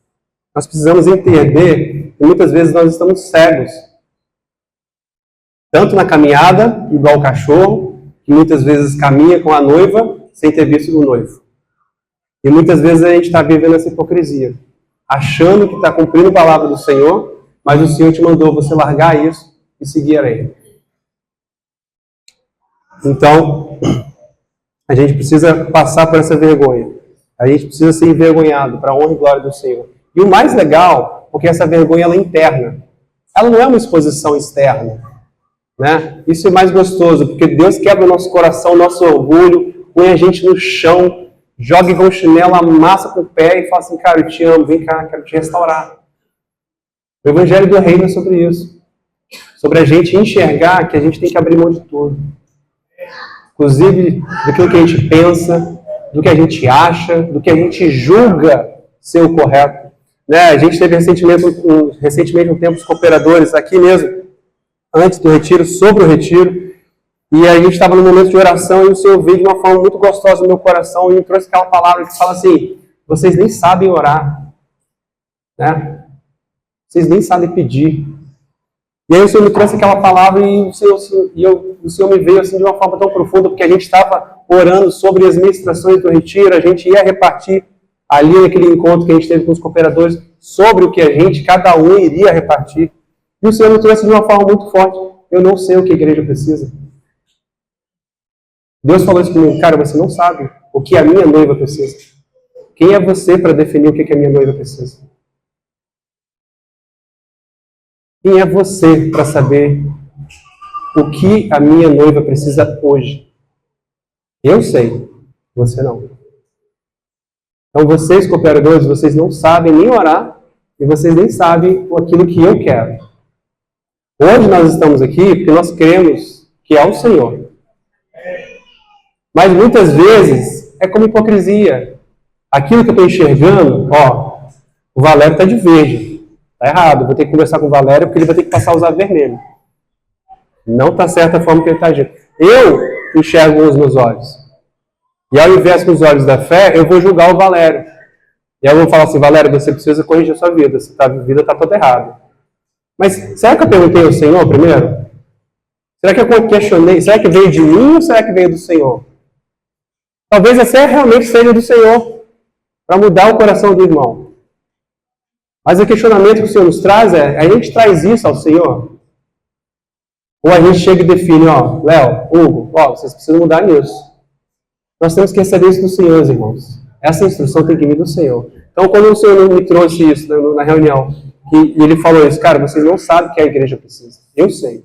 Nós precisamos entender que muitas vezes nós estamos cegos. Tanto na caminhada, igual o cachorro, que muitas vezes caminha com a noiva sem ter visto o noivo. E muitas vezes a gente está vivendo essa hipocrisia, achando que está cumprindo a palavra do Senhor, mas o Senhor te mandou você largar isso e seguir a Ele. Então, a gente precisa passar por essa vergonha. A gente precisa ser envergonhado para a honra e glória do Senhor. E o mais legal, porque essa vergonha ela é interna. Ela não é uma exposição externa. Né? Isso é mais gostoso, porque Deus quebra o nosso coração, o nosso orgulho, põe a gente no chão, joga com o chinelo, amassa com o pé e fala assim, cara, eu te amo, vem cá, quero te restaurar. O Evangelho do Reino é sobre isso. Sobre a gente enxergar que a gente tem que abrir mão de tudo. Inclusive, daquilo que a gente pensa, do que a gente acha, do que a gente julga ser o correto. Né? A gente teve recentemente um tempo os cooperadores aqui mesmo, antes do retiro, sobre o retiro, e a gente estava no momento de oração e o Senhor veio de uma forma muito gostosa no meu coração e me trouxe aquela palavra que fala assim, vocês nem sabem orar, né? Vocês nem sabem pedir. E aí o Senhor me trouxe aquela palavra e o Senhor me veio assim de uma forma tão profunda, porque a gente estava orando sobre as ministrações do retiro, a gente ia repartir ali naquele encontro que a gente teve com os cooperadores, sobre o que cada um iria repartir. E o Senhor me trouxe de uma forma muito forte. Eu não sei o que a igreja precisa. Deus falou isso comigo, cara, você não sabe o que a minha noiva precisa. Quem é você para definir o que a minha noiva precisa? Quem é você para saber o que a minha noiva precisa hoje? Eu sei, você não. Então vocês, cooperadores, vocês não sabem nem orar e vocês nem sabem aquilo que eu quero. Hoje nós estamos aqui porque nós cremos que é o Senhor. Mas muitas vezes é como hipocrisia. Aquilo que eu estou enxergando, o Valério está de verde. Está errado, vou ter que conversar com o Valério porque ele vai ter que passar a usar vermelho. Não está certa a forma que ele está agindo. Eu enxergo com os meus olhos. E ao invés com os olhos da fé, eu vou julgar o Valério. E aí eu vou falar assim, Valério, você precisa corrigir a sua vida. A vida está toda errada. Mas será que eu perguntei ao Senhor primeiro? Será que eu questionei? Será que veio de mim ou será que veio do Senhor? Talvez essa realmente seja do Senhor, para mudar o coração do irmão. Mas o questionamento que o Senhor nos traz a gente traz isso ao Senhor? Ou a gente chega e define, Léo, Hugo, vocês precisam mudar nisso. Nós temos que receber isso do Senhor, irmãos. Essa instrução tem que vir do Senhor. Então, quando o Senhor me trouxe isso na reunião, e ele falou isso, cara, vocês não sabem o que a igreja precisa. Eu sei.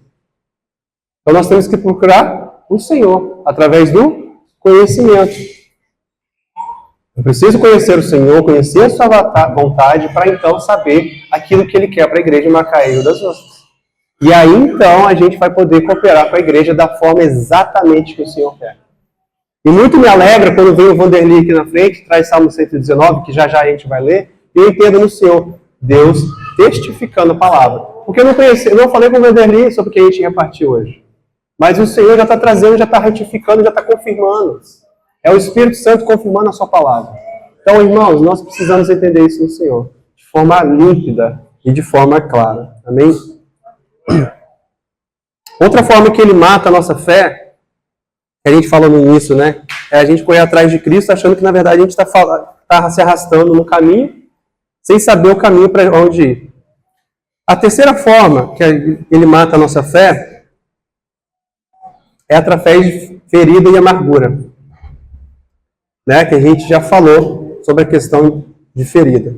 Então, nós temos que procurar o Senhor, através do conhecimento. Eu preciso conhecer o Senhor, conhecer a sua vontade, para então saber aquilo que Ele quer para a igreja de Macaé das Ostras. E aí, então, a gente vai poder cooperar com a igreja da forma exatamente que o Senhor quer. E muito me alegra quando vem o Vanderlei aqui na frente, traz Salmo 119, que já a gente vai ler, e eu entendo no Senhor, Deus testificando a palavra. Porque eu não falei com o Vanderlei sobre o que a gente repartiu hoje. Mas o Senhor já está trazendo, já está retificando, já está confirmando. É o Espírito Santo confirmando a sua palavra. Então, irmãos, nós precisamos entender isso no Senhor, de forma límpida e de forma clara. Amém? Outra forma que Ele mata a nossa fé, que a gente falou no início, né? É a gente correr atrás de Cristo achando que, na verdade, a gente está se arrastando no caminho, sem saber o caminho para onde ir. A terceira forma que Ele mata a nossa fé é através de ferida e amargura. Né? Que a gente já falou sobre a questão de ferida.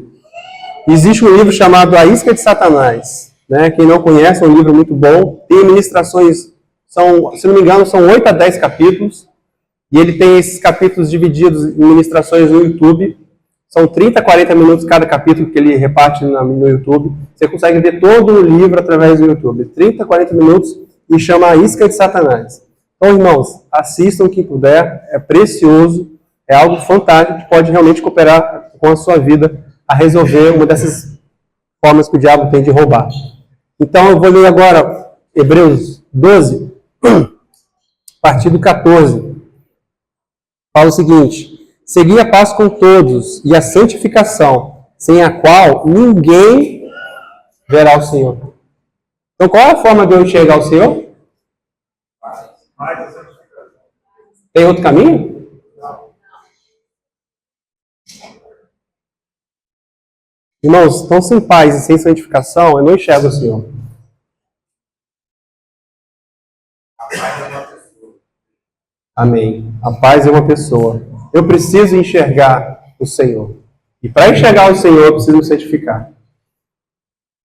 Existe um livro chamado A Isca de Satanás. Né? Quem não conhece, é um livro muito bom. Tem ministrações, se não me engano, são 8 a 10 capítulos. E ele tem esses capítulos divididos em ministrações no YouTube. São 30 a 40 minutos cada capítulo que ele reparte no YouTube. Você consegue ver todo o livro através do YouTube. 30 a 40 minutos e chama A Isca de Satanás. Então, irmãos, assistam quem puder. É precioso. É algo fantástico que pode realmente cooperar com a sua vida a resolver uma dessas formas que o diabo tem de roubar. Então, eu vou ler agora Hebreus 12, a partir do 14. Fala o seguinte: segui a paz com todos e a santificação, sem a qual ninguém verá o Senhor. Então, qual é a forma de eu enxergar o Senhor? Tem outro caminho? Irmãos, estão sem paz e sem santificação, eu não enxergo o Senhor. Amém. A paz é uma pessoa. Eu preciso enxergar o Senhor. E para enxergar o Senhor, eu preciso me santificar.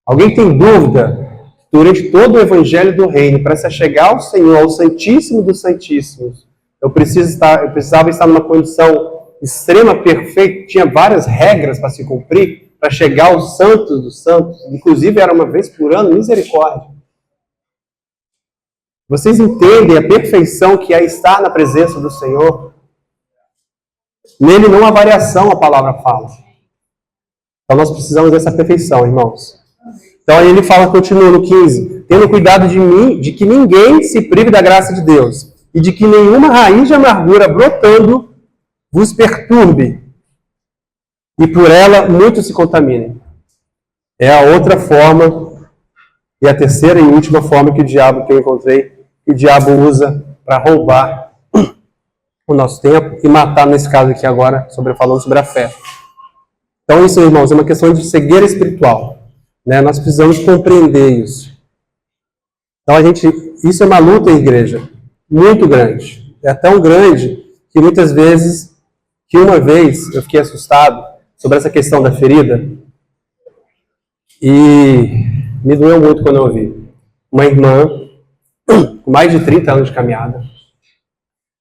Alguém tem dúvida? Durante todo o Evangelho do Reino, para se chegar ao Senhor, ao Santíssimo dos Santíssimos, eu precisava estar numa condição extrema, perfeita, tinha várias regras para se cumprir, para chegar aos santos dos santos, inclusive era uma vez por ano, misericórdia. Vocês entendem a perfeição que é estar na presença do Senhor? Nele não há variação, a palavra fala. Então nós precisamos dessa perfeição, irmãos. Então aí ele fala, continua no 15, tendo cuidado de mim, de que ninguém se prive da graça de Deus, e de que nenhuma raiz de amargura brotando vos perturbe, e por ela muitos se contaminem. É a outra forma E a terceira e última forma que eu encontrei, que o diabo usa para roubar o nosso tempo e matar, nesse caso aqui agora, falando sobre a fé. Então isso, irmãos, é uma questão de cegueira espiritual, né? Nós precisamos compreender isso. Então isso é uma luta em igreja, muito grande. É tão grande que muitas vezes, que uma vez eu fiquei assustado sobre essa questão da ferida e me doeu muito quando eu ouvi. Uma irmã, com mais de 30 anos de caminhada,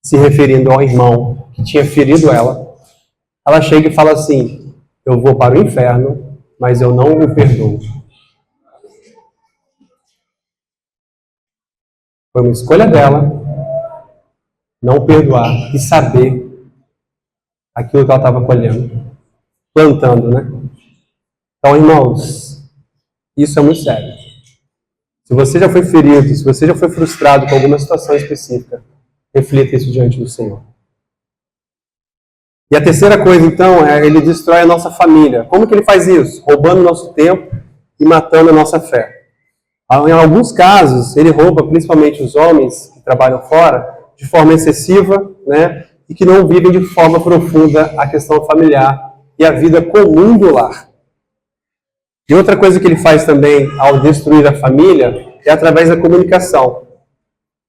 se referindo ao irmão que tinha ferido ela chega e fala assim: eu vou para o inferno, mas eu não o perdoo. Foi uma escolha dela não perdoar e saber aquilo que ela estava colhendo, plantando, né? Então, irmãos, isso é muito sério. Se você já foi ferido, se você já foi frustrado com alguma situação específica, reflita isso diante do Senhor. E a terceira coisa, então, ele destrói a nossa família. Como que ele faz isso? Roubando o nosso tempo e matando a nossa fé. Em alguns casos, ele rouba principalmente os homens que trabalham fora de forma excessiva, né? E que não vivem de forma profunda a questão familiar e a vida comum do lar. E outra coisa que ele faz também ao destruir a família é através da comunicação.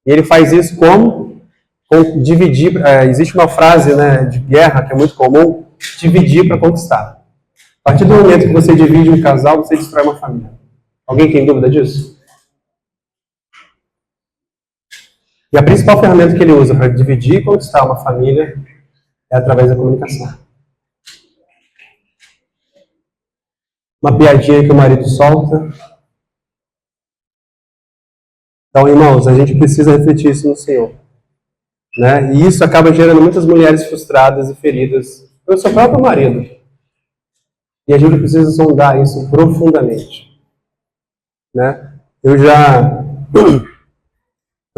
E ele faz isso como? Com dividir. Existe uma frase, né, de guerra que é muito comum: dividir para conquistar. A partir do momento que você divide um casal, você destrói uma família. Alguém tem dúvida disso? E a principal ferramenta que ele usa para dividir e conquistar uma família é através da comunicação. Uma piadinha que o marido solta. Então, irmãos, a gente precisa refletir isso no Senhor, né? E isso acaba gerando muitas mulheres frustradas e feridas pelo seu próprio marido. E a gente precisa sondar isso profundamente, né? Eu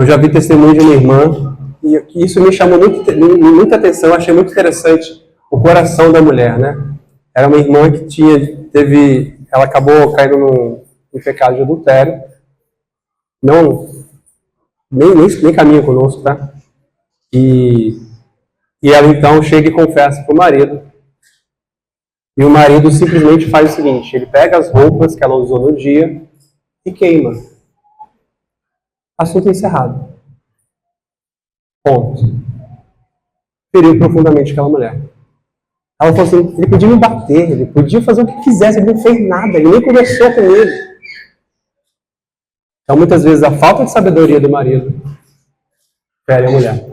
já vi testemunho de uma irmã e isso me chamou muita atenção. Eu achei muito interessante o coração da mulher, né? Era uma irmã que ela acabou caindo no pecado de adultério. Nem caminha conosco, tá? E ela então chega e confessa para o marido. E o marido simplesmente faz o seguinte: ele pega as roupas que ela usou no dia e queima. Assunto encerrado. Ponto. Feriu profundamente aquela mulher. Ela falou assim: ele podia me bater, ele podia fazer o que quisesse, ele não fez nada, ele nem conversou com ele. Então, muitas vezes, a falta de sabedoria do marido fere a mulher.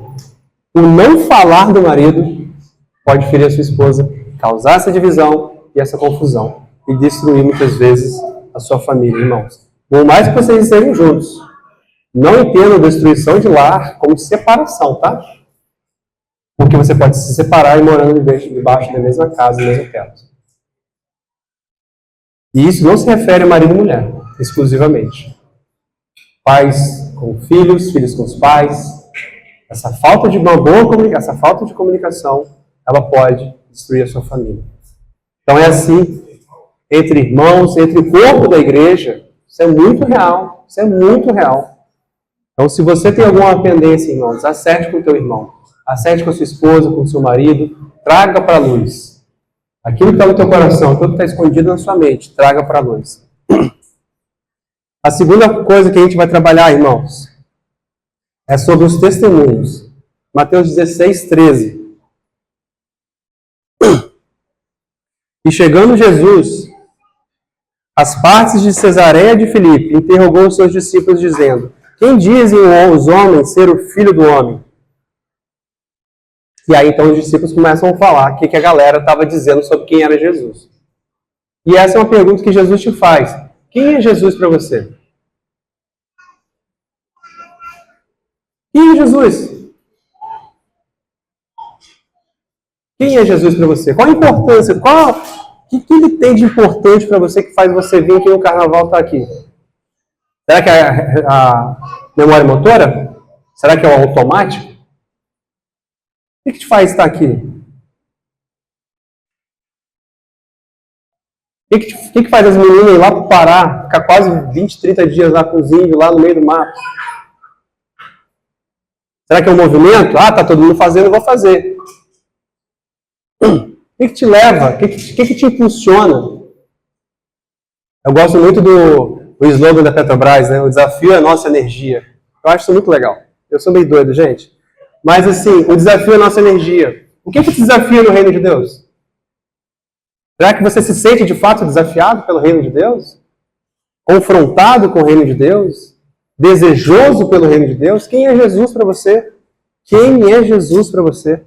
O não falar do marido pode ferir a sua esposa, causar essa divisão e essa confusão e destruir, muitas vezes, a sua família, irmãos. Por mais que vocês estejam juntos, não entendam destruição de lar como separação, tá? Porque você pode se separar e morando debaixo da mesma casa, no mesmo teto. E isso não se refere a marido e mulher, exclusivamente. Pais com filhos, filhos com os pais. Essa falta de uma boa comunicação, essa falta de comunicação, ela pode destruir a sua família. Então é assim, entre irmãos, entre o corpo da igreja, isso é muito real, isso é muito real. Então, se você tem alguma pendência, irmãos, acerte com o teu irmão, acerte com a sua esposa, com o seu marido, traga para a luz. Aquilo que está no teu coração, aquilo que está escondido na sua mente, traga para a luz. A segunda coisa que a gente vai trabalhar, irmãos, é sobre os testemunhos. Mateus 16, 13. E chegando Jesus às partes de Cesareia de Filipe, interrogou os seus discípulos, dizendo: quem dizem os homens ser o Filho do Homem? E aí então os discípulos começam a falar o que a galera estava dizendo sobre quem era Jesus. E essa é uma pergunta que Jesus te faz. Quem é Jesus para você? Quem é Jesus? Quem é Jesus para você? Qual a importância? O que ele tem de importante para você que faz você vir aqui no carnaval estar aqui? Será que é a memória motora? Será que é o automático? O que te faz estar aqui? que faz as meninas ir lá para o Pará, ficar quase 20, 30 dias lá com os índios, lá no meio do mato? Será que é um movimento? Ah, tá todo mundo fazendo, eu vou fazer. O que te leva? O que te impulsiona? Eu gosto muito do slogan da Petrobras, né? O desafio é a nossa energia. Eu acho isso muito legal. Eu sou meio doido, gente. Mas assim, o desafio é a nossa energia. O que te desafia no reino de Deus? Será que você se sente de fato desafiado pelo reino de Deus? Confrontado com o reino de Deus? Desejoso pelo reino de Deus? Quem é Jesus para você? Quem é Jesus para você?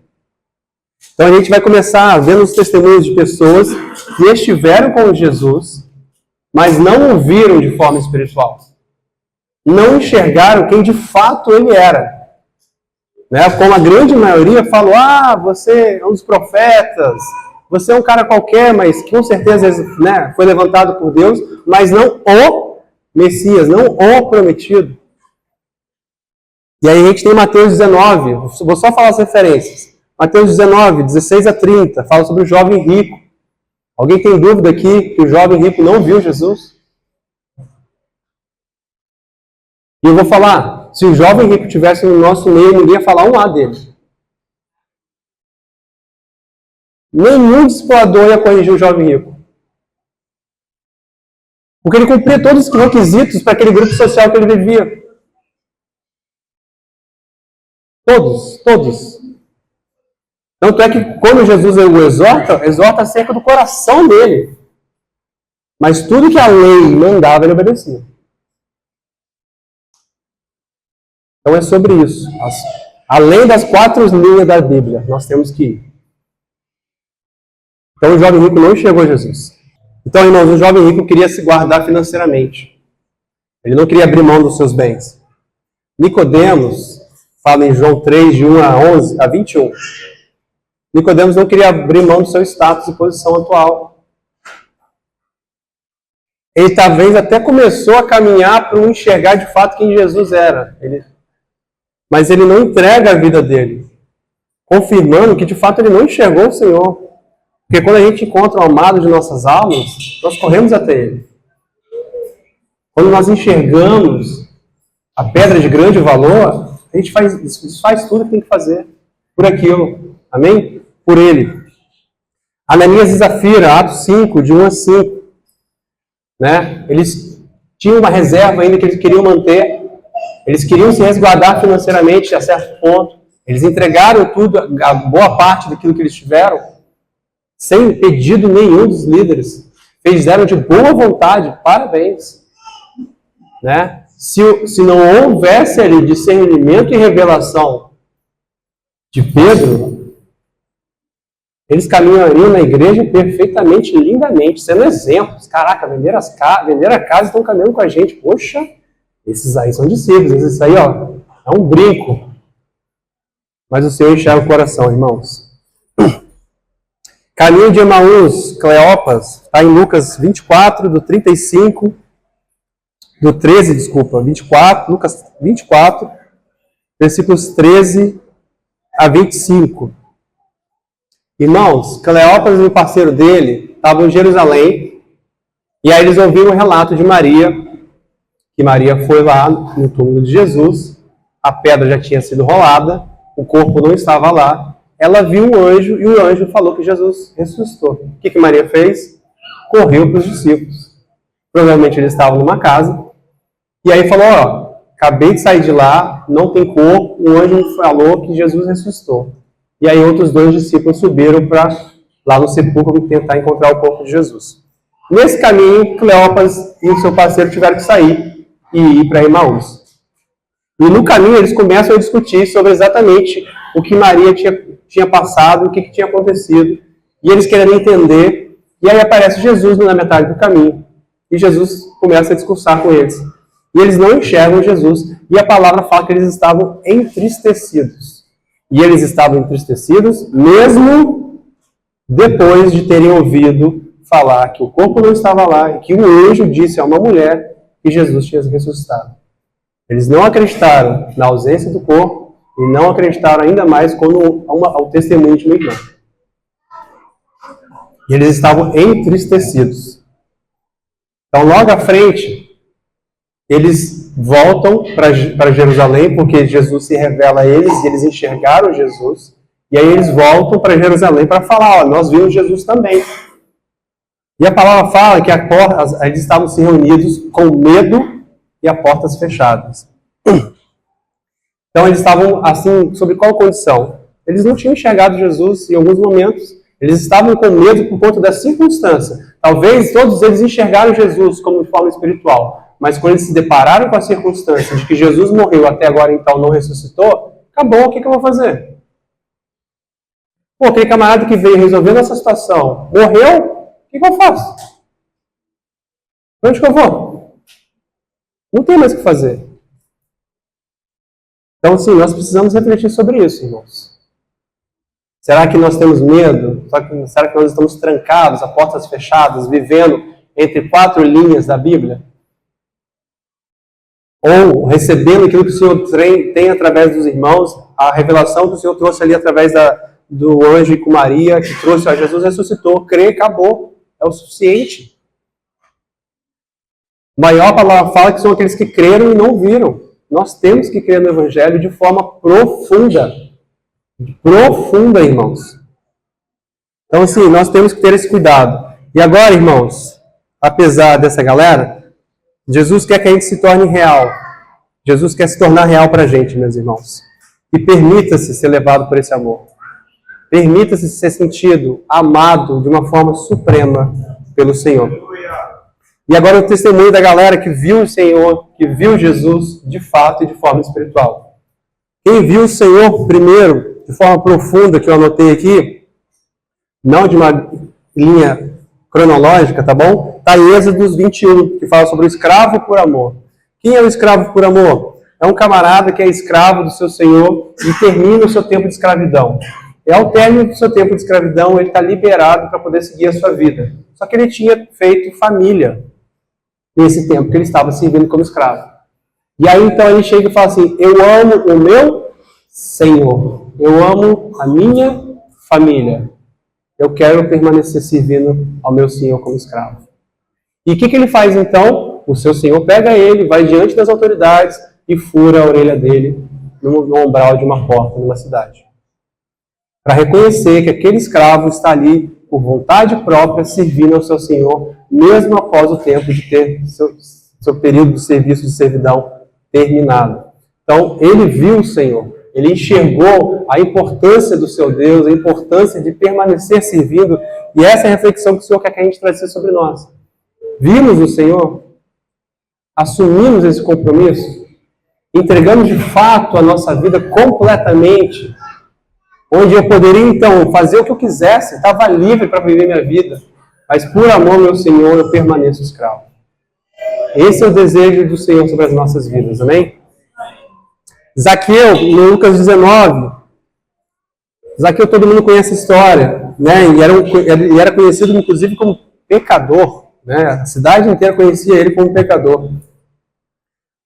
Então a gente vai começar vendo os testemunhos de pessoas que estiveram com Jesus, mas não o viram de forma espiritual. Não enxergaram quem de fato ele era. Né? Como a grande maioria falou, você é um dos profetas, você é um cara qualquer, mas com certeza, né, foi levantado por Deus, mas não o Messias, não o prometido. E aí a gente tem Mateus 19, vou só falar as referências. Mateus 19, 16 a 30, fala sobre o jovem rico. Alguém tem dúvida aqui que o jovem rico não viu Jesus? E eu vou falar, se o jovem rico estivesse no nosso meio, ninguém ia falar um A dele. Nenhum discipulador ia corrigir o jovem rico. Porque ele cumpria todos os requisitos para aquele grupo social que ele vivia. Todos. Tanto é que quando Jesus o exorta acerca do coração dele. Mas tudo que a lei mandava, ele obedecia. Então é sobre isso. Além das 4 linhas da Bíblia, nós temos que ir. Então o jovem rico não enxergou Jesus. Então, irmãos, o jovem rico queria se guardar financeiramente. Ele não queria abrir mão dos seus bens. Nicodemos, fala em João 3, de 1 a 21. Nicodemos não queria abrir mão do seu status e posição atual. Ele talvez até começou a caminhar para enxergar de fato quem Jesus era. Mas ele não entrega a vida dele, confirmando que de fato ele não enxergou o Senhor. Porque quando a gente encontra o amado de nossas almas, nós corremos até ele. Quando nós enxergamos a pedra de grande valor, a gente faz tudo que tem que fazer por aquilo. Amém? Por ele. Ananias e Zafira, Atos 5, de 1 a 5. Né? Eles tinham uma reserva ainda que eles queriam manter. Eles queriam se resguardar financeiramente a certo ponto. Eles entregaram tudo, a boa parte daquilo que eles tiveram, sem pedido nenhum dos líderes. Fizeram de boa vontade, parabéns. Né? Se não houvesse ali discernimento e revelação de Pedro, eles caminhariam na igreja perfeitamente, lindamente, sendo exemplos. Caraca, venderam a casa e estão caminhando com a gente. Poxa, esses aí são discípulos, esses aí, ó, é um brinco. Mas o Senhor enxerga o coração, irmãos. Caminho de Emaús, Cleopas, está em Lucas 24, do 35, do 13, desculpa, 24, Lucas 24, versículos 13 a 25. Irmãos, Cleopas e o parceiro dele estavam em Jerusalém, e aí eles ouviram um relato de Maria, que Maria foi lá no túmulo de Jesus, a pedra já tinha sido rolada, o corpo não estava lá, ela viu um anjo e o anjo falou que Jesus ressuscitou. O que Maria fez? Correu para os discípulos. Provavelmente eles estavam numa casa. E aí falou, acabei de sair de lá, não tem corpo, o anjo me falou que Jesus ressuscitou. E aí outros 2 discípulos subiram para lá no sepulcro tentar encontrar o corpo de Jesus. Nesse caminho, Cleopas e o seu parceiro tiveram que sair e ir para Emaús. E no caminho eles começam a discutir sobre exatamente o que Maria tinha passado, o que tinha acontecido. E eles querendo entender. E aí aparece Jesus na metade do caminho. E Jesus começa a discursar com eles. E eles não enxergam Jesus. E a palavra fala que eles estavam entristecidos. E eles estavam entristecidos mesmo depois de terem ouvido falar que o corpo não estava lá e que um anjo disse a uma mulher que Jesus tinha ressuscitado. Eles não acreditaram na ausência do corpo e não acreditaram ainda mais quando ao testemunho de uma irmã. E eles estavam entristecidos. Então, logo à frente, eles voltam para Jerusalém, porque Jesus se revela a eles, e eles enxergaram Jesus, e aí eles voltam para Jerusalém para falar, ó, nós vimos Jesus também. E a palavra fala que eles estavam se reunidos com medo e a portas fechadas. Então eles estavam assim, sob qual condição? Eles não tinham enxergado Jesus em alguns momentos. Eles estavam com medo por conta da circunstância. Talvez todos eles enxergaram Jesus como de forma espiritual. Mas quando eles se depararam com a circunstância de que Jesus morreu até agora então não ressuscitou, acabou, o que eu vou fazer? Pô, aquele camarada que veio resolvendo essa situação, morreu, o que eu faço? Para onde que eu vou? Não tem mais o que fazer. Então, sim, nós precisamos refletir sobre isso, irmãos. Será que nós temos medo? Será que nós estamos trancados, a portas fechadas, vivendo entre 4 linhas da Bíblia? Ou recebendo aquilo que o Senhor tem através dos irmãos, a revelação que o Senhor trouxe ali através do anjo com Maria, que trouxe, ó, Jesus ressuscitou, crê, acabou, é o suficiente. A maior palavra fala que são aqueles que creram e não viram. Nós temos que crer no Evangelho de forma profunda. Profunda, irmãos. Então, assim, nós temos que ter esse cuidado. E agora, irmãos, apesar dessa galera, Jesus quer que a gente se torne real. Jesus quer se tornar real para a gente, meus irmãos. E permita-se ser levado por esse amor. Permita-se ser sentido, amado de uma forma suprema pelo Senhor. E agora o testemunho da galera que viu o Senhor, que viu Jesus de fato e de forma espiritual. Quem viu o Senhor primeiro, de forma profunda, que eu anotei aqui, não de uma linha cronológica, tá bom? Está em Êxodo 21, que fala sobre o escravo por amor. Quem é o escravo por amor? É um camarada que é escravo do seu Senhor e termina o seu tempo de escravidão. E ao término do seu tempo de escravidão, ele está liberado para poder seguir a sua vida. Só que ele tinha feito família nesse tempo que ele estava servindo como escravo. E aí então ele chega e fala assim, eu amo o meu Senhor, eu amo a minha família, eu quero permanecer servindo ao meu Senhor como escravo. E o que ele faz então? O seu Senhor pega ele, vai diante das autoridades e fura a orelha dele no umbral de uma porta, numa cidade. Para reconhecer que aquele escravo está ali por vontade própria, servindo ao seu Senhor, mesmo após o tempo de ter seu período de serviço de servidão terminado. Então, ele viu o Senhor, ele enxergou a importância do seu Deus, a importância de permanecer servindo, e essa é a reflexão que o Senhor quer que a gente trazer sobre nós. Vimos o Senhor? Assumimos esse compromisso? Entregamos de fato a nossa vida completamente, onde eu poderia, então, fazer o que eu quisesse, estava livre para viver minha vida, mas por amor, meu Senhor, eu permaneço escravo. Esse é o desejo do Senhor sobre as nossas vidas, amém? Zaqueu, no Lucas 19, Zaqueu, todo mundo conhece a história, né? E era conhecido, inclusive, como pecador, né? A cidade inteira conhecia ele como pecador.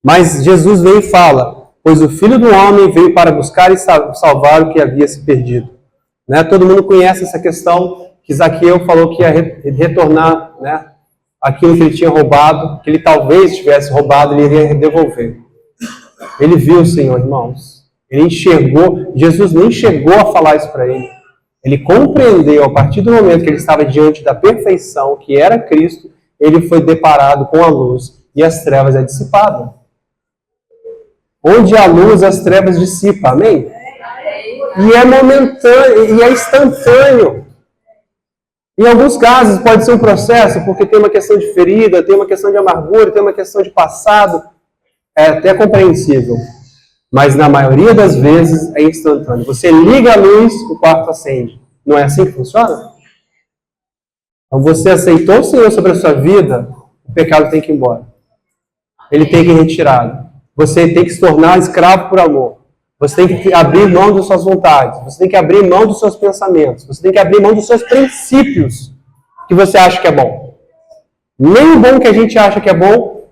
Mas Jesus vem e fala, pois o Filho do Homem veio para buscar e salvar o que havia se perdido. Né? Todo mundo conhece essa questão que Zaqueu falou que ia retornar, né, aquilo que ele tinha roubado, que ele talvez tivesse roubado, ele iria devolver. Ele viu o Senhor, irmãos. Ele enxergou, Jesus nem chegou a falar isso para ele. Ele compreendeu, a partir do momento que ele estava diante da perfeição, que era Cristo, ele foi deparado com a luz e as trevas é dissipado. Onde há luz, as trevas dissipam, amém? E é momentâneo, e é instantâneo. Em alguns casos pode ser um processo, porque tem uma questão de ferida, tem uma questão de amargura, tem uma questão de passado, é até compreensível. Mas na maioria das vezes é instantâneo. Você liga a luz, o quarto acende. Não é assim que funciona? Então você aceitou o Senhor sobre a sua vida, o pecado tem que ir embora. Ele tem que ir retirado. Você tem que se tornar escravo por amor. Você tem que abrir mão das suas vontades. Você tem que abrir mão dos seus pensamentos. Você tem que abrir mão dos seus princípios que você acha que é bom. Nem o bom que a gente acha que é bom.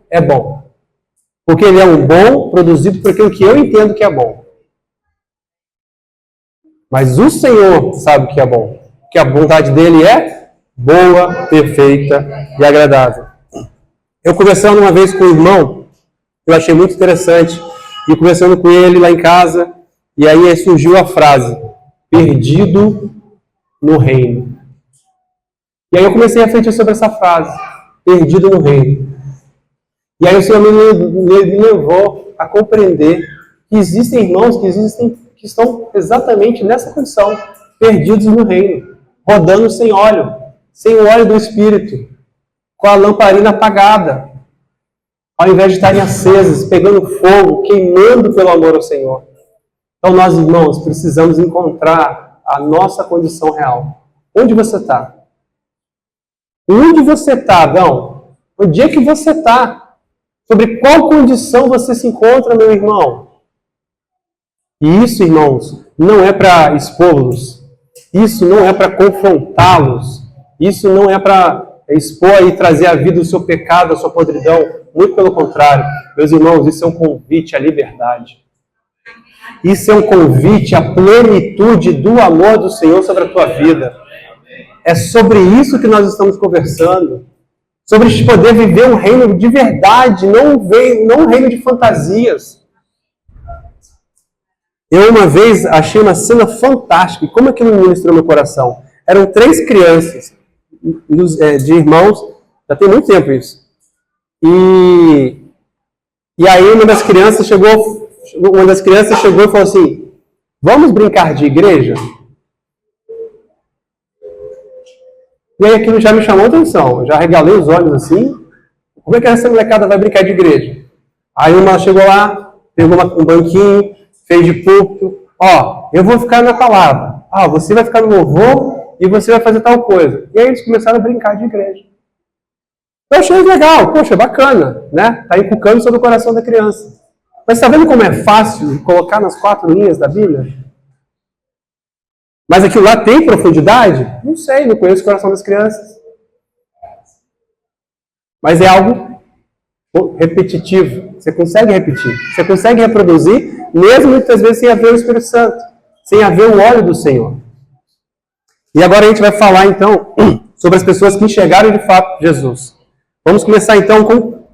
Porque ele é um bom produzido por aquilo que eu entendo que é bom. Mas o Senhor sabe o que é bom. Que a vontade dele é boa, perfeita e agradável. Eu conversando uma vez com um irmão, eu achei muito interessante, e conversando com ele lá em casa, e aí surgiu a frase, perdido no reino. E aí eu comecei a refletir sobre essa frase, perdido no reino. E aí o Senhor me levou a compreender que existem irmãos que estão exatamente nessa condição, perdidos no reino, rodando sem o óleo do Espírito, com a lamparina apagada, ao invés de estarem acesas, pegando fogo, queimando pelo amor ao Senhor. Então nós, irmãos, precisamos encontrar a nossa condição real. Onde você está? Onde você está, Adão? Onde é que você está? Sobre qual condição você se encontra, meu irmão? E isso, irmãos, não é para expô-los. Isso não é para confrontá-los. Isso não é para expor e trazer à vida o seu pecado, a sua podridão. Muito pelo contrário. Meus irmãos, isso é um convite à liberdade. Isso é um convite à plenitude do amor do Senhor sobre a tua vida. É sobre isso que nós estamos conversando. Sobre poder viver um reino de verdade, não um reino de fantasias. Eu uma vez achei uma cena fantástica. E como aquilo ministrou meu coração? Eram 3 crianças, de irmãos, já tem muito tempo isso. E aí uma das crianças chegou e falou assim, vamos brincar de igreja? E aí aquilo já me chamou a atenção. Eu já regalei os olhos assim. Como é que essa molecada vai brincar de igreja? Aí uma chegou lá, pegou um banquinho, fez de púlpito. Eu vou ficar na palavra. Você vai ficar no louvor e você vai fazer tal coisa. E aí eles começaram a brincar de igreja. Eu achei legal. Poxa, bacana, né? Tá inculcando sobre o coração da criança. Mas está vendo como é fácil colocar nas 4 linhas da Bíblia? Mas aquilo lá tem profundidade? Não sei, não conheço o coração das crianças. Mas é algo repetitivo. Você consegue repetir. Você consegue reproduzir, mesmo muitas vezes sem haver o Espírito Santo. Sem haver o óleo do Senhor. E agora a gente vai falar então sobre as pessoas que enxergaram de fato Jesus. Vamos começar então com...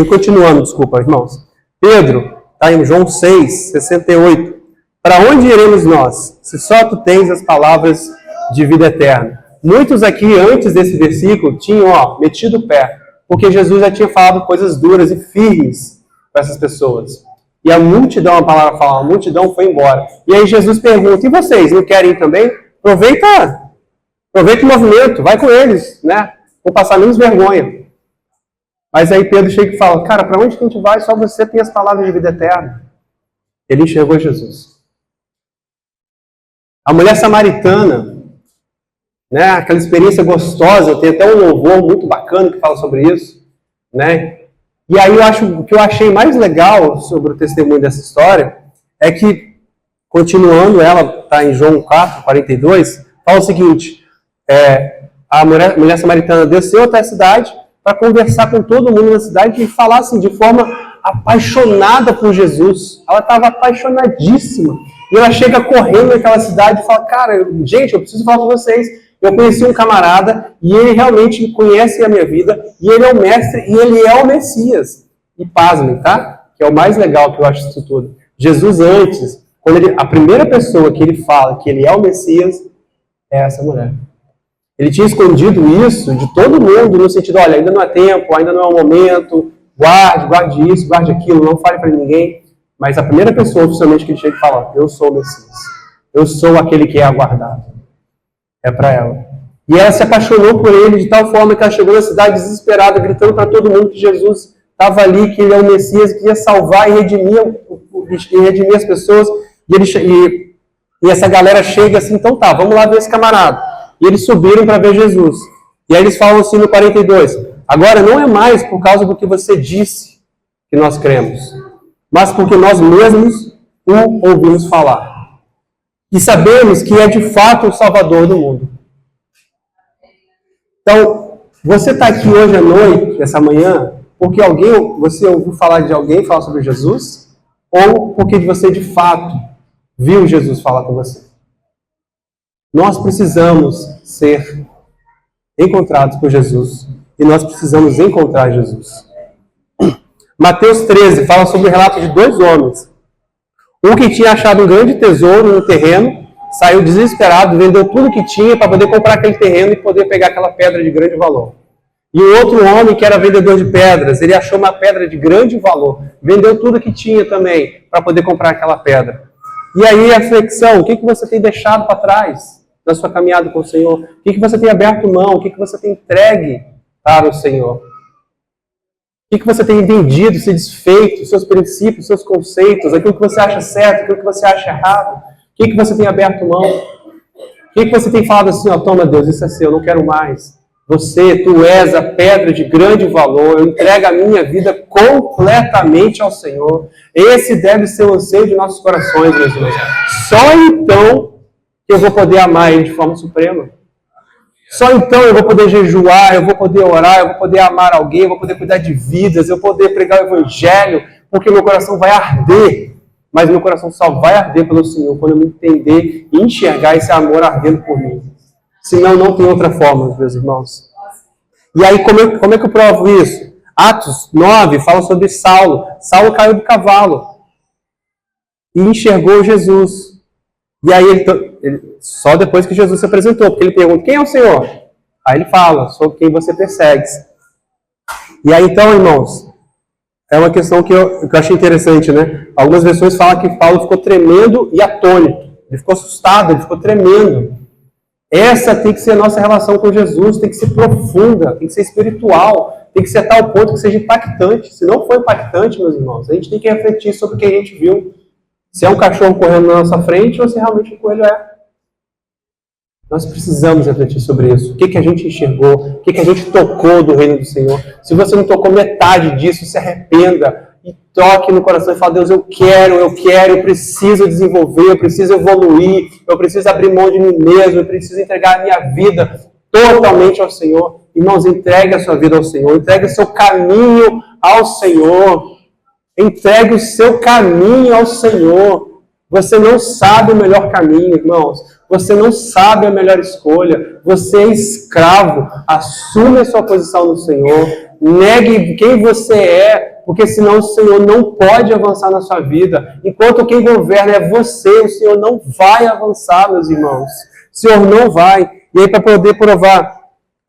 continuando, desculpa, irmãos. Pedro, está em João 6, 68. Para onde iremos nós, se só tu tens as palavras de vida eterna? Muitos aqui, antes desse versículo, tinham metido o pé, porque Jesus já tinha falado coisas duras e firmes para essas pessoas. E a multidão, a palavra fala, a multidão foi embora. E aí Jesus pergunta, e vocês, não querem ir também? Aproveita o movimento, vai com eles, né? Vou passar menos vergonha. Mas aí Pedro chega e fala, cara, para onde que a gente vai? Só você tem as palavras de vida eterna. Ele enxergou Jesus. A mulher samaritana, né, aquela experiência gostosa, tem até um louvor muito bacana que fala sobre isso, né? E aí o que eu achei mais legal sobre o testemunho dessa história é que, continuando, ela está em João 4, 42, fala o seguinte, a mulher samaritana desceu até a cidade para conversar com todo mundo na cidade e falar assim, de forma apaixonada por Jesus. Ela estava apaixonadíssima. E ela chega correndo naquela cidade e fala, cara, gente, eu preciso falar com vocês. Eu conheci um camarada e ele realmente conhece a minha vida e ele é o mestre e ele é o Messias. E pasmem, tá? Que é o mais legal que eu acho disso tudo. Jesus antes, a primeira pessoa que ele fala que ele é o Messias é essa mulher. Ele tinha escondido isso de todo mundo no sentido, olha, ainda não é tempo, ainda não é o momento, guarde isso, guarde aquilo, não fale para ninguém. Mas a primeira pessoa oficialmente que ele chega e fala, eu sou o Messias. Eu sou aquele que é aguardado. É para ela. E ela se apaixonou por ele de tal forma que ela chegou na cidade desesperada, gritando para todo mundo que Jesus estava ali, que ele é o Messias, que ia salvar e redimir as pessoas. E essa galera chega assim, então tá, vamos lá ver esse camarada. E eles subiram para ver Jesus. E aí eles falam assim no 42, agora não é mais por causa do que você disse que nós cremos, mas porque nós mesmos o ouvimos falar. E sabemos que é de fato o Salvador do mundo. Então, você está aqui hoje à noite, essa manhã, porque você ouviu falar de alguém falar sobre Jesus? Ou porque você de fato viu Jesus falar com você? Nós precisamos ser encontrados por Jesus E nós precisamos encontrar Jesus. Mateus 13 fala sobre o relato de 2 homens. Um que tinha achado um grande tesouro no terreno, saiu desesperado, vendeu tudo que tinha para poder comprar aquele terreno e poder pegar aquela pedra de grande valor. E o outro homem que era vendedor de pedras, ele achou uma pedra de grande valor, vendeu tudo que tinha também para poder comprar aquela pedra. E aí a reflexão, o que você tem deixado para trás na sua caminhada com o Senhor? O que você tem aberto mão? O que você tem entregue para o Senhor? O que você tem vendido, se desfeito, seus princípios, seus conceitos, aquilo que você acha certo, aquilo que você acha errado? O que você tem aberto mão? O que você tem falado assim, ó, toma Deus, isso é seu, eu não quero mais. Tu és a pedra de grande valor, eu entrego a minha vida completamente ao Senhor. Esse deve ser o anseio de nossos corações, meus irmãos. Só então que eu vou poder amar Ele de forma suprema. Só então eu vou poder jejuar, eu vou poder orar, eu vou poder amar alguém, eu vou poder cuidar de vidas, eu vou poder pregar o Evangelho, porque meu coração vai arder. Mas meu coração só vai arder pelo Senhor quando eu me entender e enxergar esse amor ardendo por mim. Senão não tem outra forma, meus irmãos. E aí como é que eu provo isso? Atos 9 fala sobre Saulo. Saulo caiu do cavalo e enxergou Jesus. E aí ele só depois que Jesus se apresentou, porque ele pergunta, quem é o Senhor? Aí ele fala, sobre quem você persegue. E aí então, irmãos, é uma questão que eu achei interessante, né? Algumas versões falam que Paulo ficou tremendo e atônito. Ele ficou assustado, ele ficou tremendo. Essa tem que ser a nossa relação com Jesus, tem que ser profunda, tem que ser espiritual, tem que ser a tal ponto que seja impactante. Se não for impactante, meus irmãos, a gente tem que refletir sobre o que a gente viu. Se é um cachorro correndo na nossa frente ou se realmente um coelho é. Nós precisamos refletir sobre isso. O que a gente enxergou, o que a gente tocou do reino do Senhor. Se você não tocou metade disso, se arrependa e toque no coração e fala, Deus, eu preciso desenvolver, eu preciso evoluir, eu preciso abrir mão de mim mesmo, eu preciso entregar a minha vida totalmente ao Senhor. Irmãos, entregue a sua vida ao Senhor, entregue o seu caminho ao Senhor. Entregue o seu caminho ao Senhor. Você não sabe o melhor caminho, irmãos. Você não sabe a melhor escolha. Você é escravo. Assume a sua posição no Senhor. Negue quem você é, porque senão o Senhor não pode avançar na sua vida. Enquanto quem governa é você, o Senhor não vai avançar, meus irmãos. O Senhor não vai. E aí, para poder provar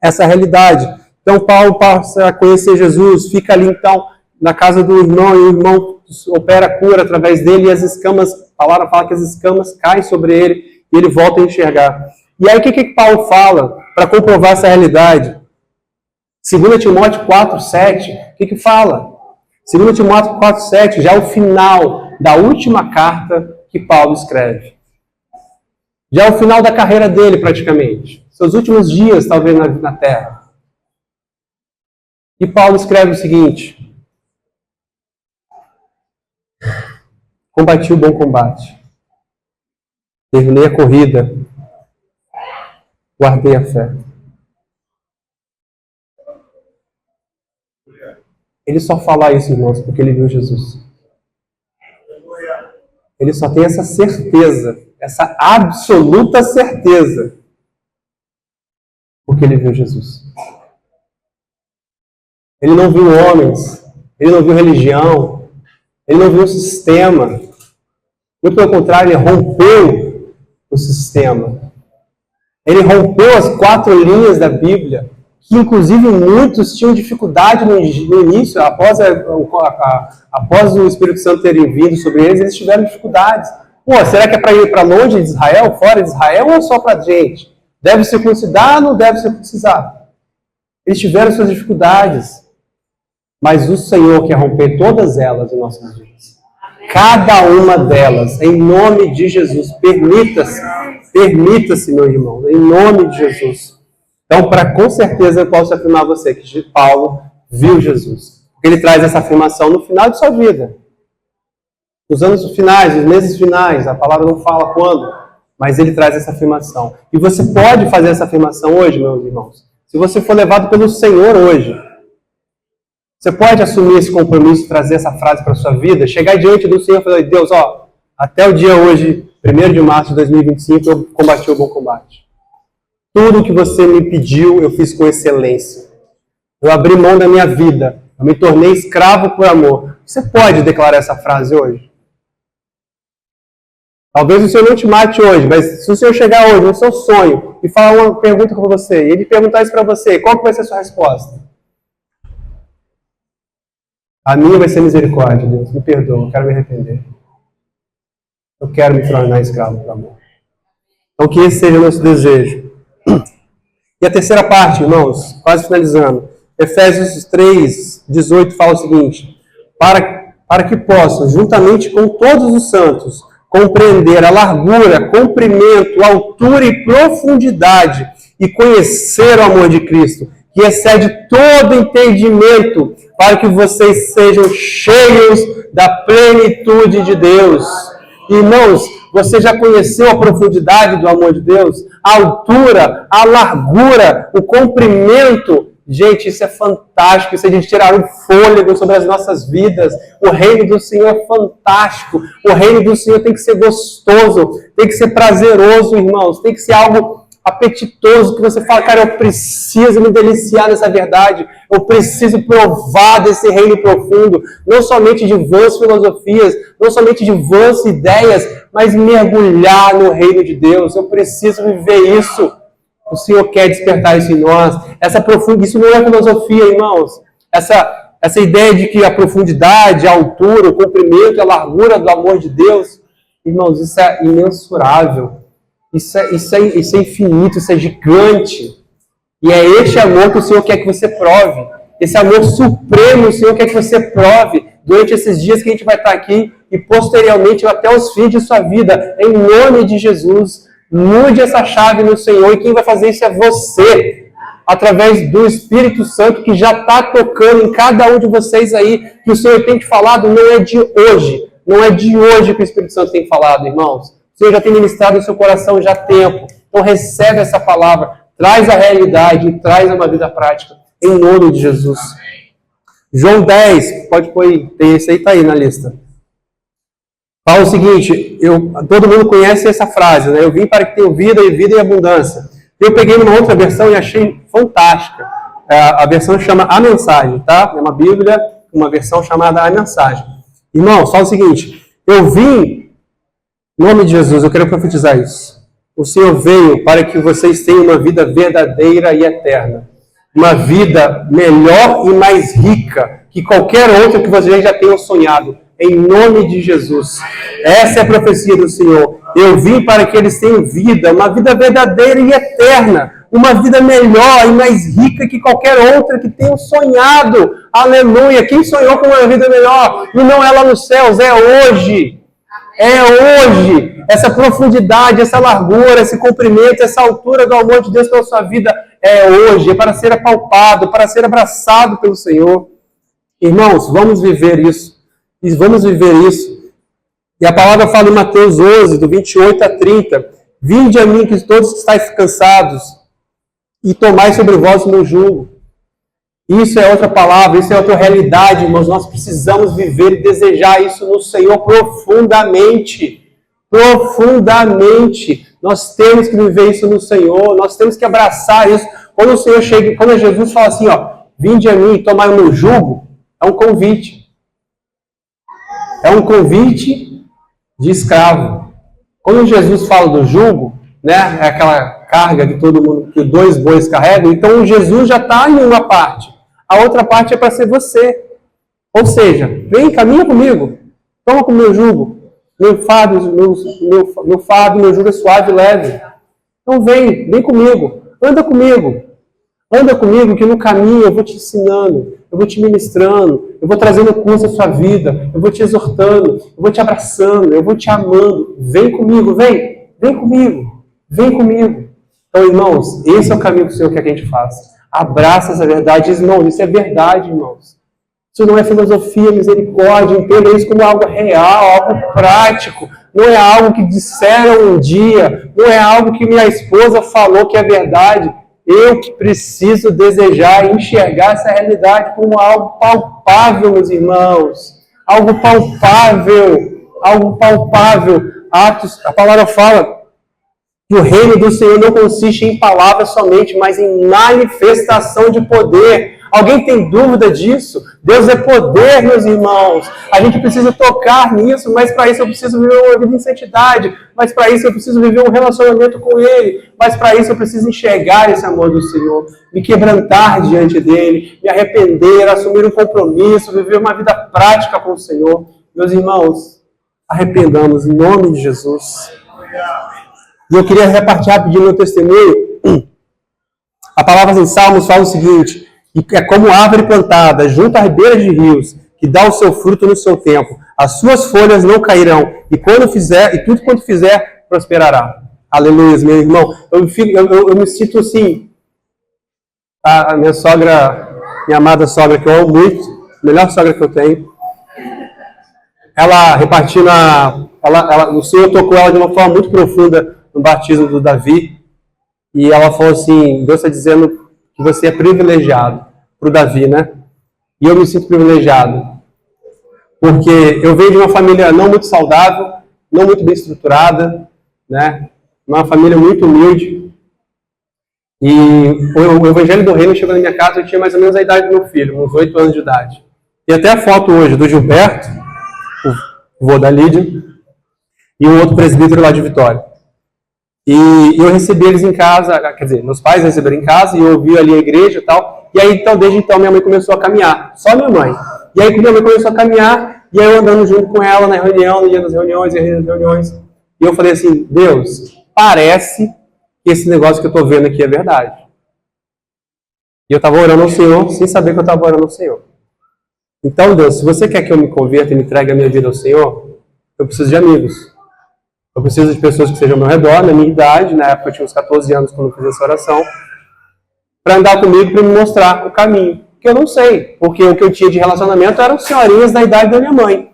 essa realidade, então Paulo passa a conhecer Jesus, fica ali então na casa do irmão, e o irmão opera a cura através dele, e as escamas, a palavra fala que as escamas caem sobre ele, e ele volta a enxergar. E aí o que Paulo fala para comprovar essa realidade? 2 Timóteo 4,7, o que fala? 2 Timóteo 4,7 já é o final da última carta que Paulo escreve. Já é o final da carreira dele, praticamente. Seus últimos dias, talvez, na Terra. E Paulo escreve o seguinte: combati o bom combate, terminei a corrida, guardei a fé. Ele só fala isso, irmãos, porque ele viu Jesus. Ele só tem essa certeza, essa absoluta certeza, porque ele viu Jesus. Ele não viu homens, ele não viu religião, ele não viu o sistema. Muito pelo contrário, ele rompeu o sistema. Ele rompeu as 4 linhas da Bíblia, que inclusive muitos tinham dificuldade no início, após o Espírito Santo terem vindo sobre eles tiveram dificuldades. Será que é para ir para longe de Israel, fora de Israel, ou é só para a gente? Deve circuncidar, não deve circuncidar? Eles tiveram suas dificuldades, mas o Senhor quer romper todas elas em nossas vidas. Cada uma delas, em nome de Jesus. Permita-se, meu irmão, em nome de Jesus. Então, com certeza, eu posso afirmar a você que Paulo viu Jesus. Porque ele traz essa afirmação no final de sua vida. Nos anos finais, nos meses finais, a palavra não fala quando, mas ele traz essa afirmação. E você pode fazer essa afirmação hoje, meus irmãos. Se você for levado pelo Senhor hoje, você pode assumir esse compromisso, trazer essa frase para a sua vida, chegar diante do Senhor e falar, Deus, até o dia hoje, 1º de março de 2025, eu combati o bom combate. Tudo que você me pediu, eu fiz com excelência. Eu abri mão da minha vida. Eu me tornei escravo por amor. Você pode declarar essa frase hoje? Talvez o Senhor não te mate hoje, mas se o Senhor chegar hoje no seu sonho e falar uma pergunta com você, e Ele perguntar isso para você, qual que vai ser a sua resposta? A minha vai ser misericórdia, Deus. Me perdoa, eu quero me arrepender. Eu quero me tornar escravo por amor. Então que esse seja o nosso desejo. E a terceira parte, irmãos, quase finalizando. Efésios 3, 18 fala o seguinte: para que possam, juntamente com todos os santos, compreender a largura, comprimento, altura e profundidade e conhecer o amor de Cristo, que excede todo entendimento, para que vocês sejam cheios da plenitude de Deus. Irmãos, você já conheceu a profundidade do amor de Deus? A altura, a largura, o comprimento? Gente, isso é fantástico, isso é de tirar um fôlego sobre as nossas vidas. O reino do Senhor é fantástico. O reino do Senhor tem que ser gostoso, tem que ser prazeroso, irmãos. Tem que ser algo apetitoso, que você fala, cara, eu preciso me deliciar nessa verdade. Eu preciso provar desse reino profundo. Não somente de vãs filosofias, não somente de vãs ideias, mas mergulhar no reino de Deus. Eu preciso viver isso. O Senhor quer despertar isso em nós. Isso não é filosofia, irmãos. Essa ideia de que a profundidade, a altura, o comprimento, a largura do amor de Deus, irmãos, isso é imensurável. Isso é infinito, isso é gigante. E é este amor que o Senhor quer que você prove. Esse amor supremo o Senhor quer que você prove durante esses dias que a gente vai estar aqui e posteriormente até os fins de sua vida. Em nome de Jesus. Mude essa chave no Senhor, e quem vai fazer isso é você, através do Espírito Santo, que já está tocando em cada um de vocês aí, que o Senhor tem te falado, não é de hoje que o Espírito Santo tem falado, irmãos. O Senhor já tem ministrado no seu coração já há tempo, então recebe essa palavra, traz a realidade, traz uma vida prática, em nome de Jesus. João 10, pode pôr aí, tem esse aí, está aí na lista. Fala o seguinte, todo mundo conhece essa frase, né? Eu vim para que tenham vida e vida em abundância. Eu peguei uma outra versão e achei fantástica. A versão chama A Mensagem, tá? É uma Bíblia, uma versão chamada A Mensagem. Irmãos, fala o seguinte, eu vim, em nome de Jesus, eu quero profetizar isso. O Senhor veio para que vocês tenham uma vida verdadeira e eterna. Uma vida melhor e mais rica que qualquer outra que vocês já tenham sonhado. Em nome de Jesus. Essa é a profecia do Senhor. Eu vim para que eles tenham vida, uma vida verdadeira e eterna. Uma vida melhor e mais rica que qualquer outra que tenham sonhado. Aleluia! Quem sonhou com uma vida melhor? E não é lá nos céus, é hoje. É hoje. Essa profundidade, essa largura, esse comprimento, essa altura do amor de Deus pela sua vida é hoje. É para ser apalpado, para ser abraçado pelo Senhor. Irmãos, vamos viver isso. E vamos viver isso. E a palavra fala em Mateus 11, do 28 a 30. Vinde a mim, que todos estáis cansados, e tomai sobre vós o meu jugo. Isso é outra palavra, isso é outra realidade, irmãos. Nós precisamos viver e desejar isso no Senhor profundamente. Profundamente. Nós temos que viver isso no Senhor, nós temos que abraçar isso. Quando o Senhor chega, quando Jesus fala assim, vinde a mim e tomai o meu jugo, é um convite. É um convite de escravo. Quando Jesus fala do jugo, né, é aquela carga que todo mundo, que 2 bois carregam, então Jesus já está em uma parte. A outra parte é para ser você. Ou seja, vem, caminha comigo, toma com o meu jugo. Meu fardo, meu jugo é suave e leve. Então vem comigo, anda comigo. Anda comigo que no caminho eu vou te ensinando, eu vou te ministrando, eu vou trazendo curso à sua vida, eu vou te exortando, eu vou te abraçando, eu vou te amando. Vem comigo, vem comigo, vem comigo. Então, irmãos, esse é o caminho que o Senhor quer que a gente faça. Abraça essa verdade, irmãos, isso é verdade, irmãos. Isso não é filosofia, misericórdia, entenda isso como algo real, algo prático. Não é algo que disseram um dia, não é algo que minha esposa falou que é verdade. Eu que preciso desejar e enxergar essa realidade como algo palpável, meus irmãos. Algo palpável. Algo palpável. Atos, a palavra fala que o reino do Senhor não consiste em palavras somente, mas em manifestação de poder. Alguém tem dúvida disso? Deus é poder, meus irmãos. A gente precisa tocar nisso, mas para isso eu preciso viver uma vida em santidade. Mas para isso eu preciso viver um relacionamento com Ele. Mas para isso eu preciso enxergar esse amor do Senhor. Me quebrantar diante dEle. Me arrepender, assumir um compromisso, viver uma vida prática com o Senhor. Meus irmãos, arrependamos em nome de Jesus. E eu queria repartir rapidinho meu testemunho. A palavra em Salmos fala o seguinte: é como árvore plantada junto à ribeira de rios, que dá o seu fruto no seu tempo. As suas folhas não cairão, e tudo quanto fizer, prosperará. Aleluia, meu irmão. Eu me sinto assim, a minha sogra, minha amada sogra, que eu amo muito, a melhor sogra que eu tenho, ela repartindo o Senhor tocou ela de uma forma muito profunda no batismo do Davi, e ela falou assim: Deus está dizendo que você é privilegiado, para o Davi, né? E eu me sinto privilegiado, porque eu venho de uma família não muito saudável, não muito bem estruturada, né? Uma família muito humilde, e o Evangelho do Reino chegou na minha casa, eu tinha mais ou menos a idade do meu filho, uns 8 anos de idade. Tem até a foto hoje do Gilberto, o vô da Lídia, e um outro presbítero lá de Vitória. E eu recebi eles em casa, quer dizer, meus pais receberam em casa, e eu ouvi ali a igreja e tal. E aí, então, desde então, minha mãe começou a caminhar. Só minha mãe. E aí, minha mãe começou a caminhar, e aí eu andando junto com ela na reunião, ia nas reuniões, e eu falei assim: Deus, parece que esse negócio que eu estou vendo aqui é verdade. E eu estava orando ao Senhor, sem saber que eu estava orando ao Senhor. Então, Deus, se você quer que eu me converta e me entregue a minha vida ao Senhor, eu preciso de amigos. Eu preciso de pessoas que sejam ao meu redor, na minha idade, na época eu tinha uns 14 anos quando eu fiz essa oração, para andar comigo, para me mostrar o caminho. Que eu não sei, porque o que eu tinha de relacionamento eram senhorinhas da idade da minha mãe.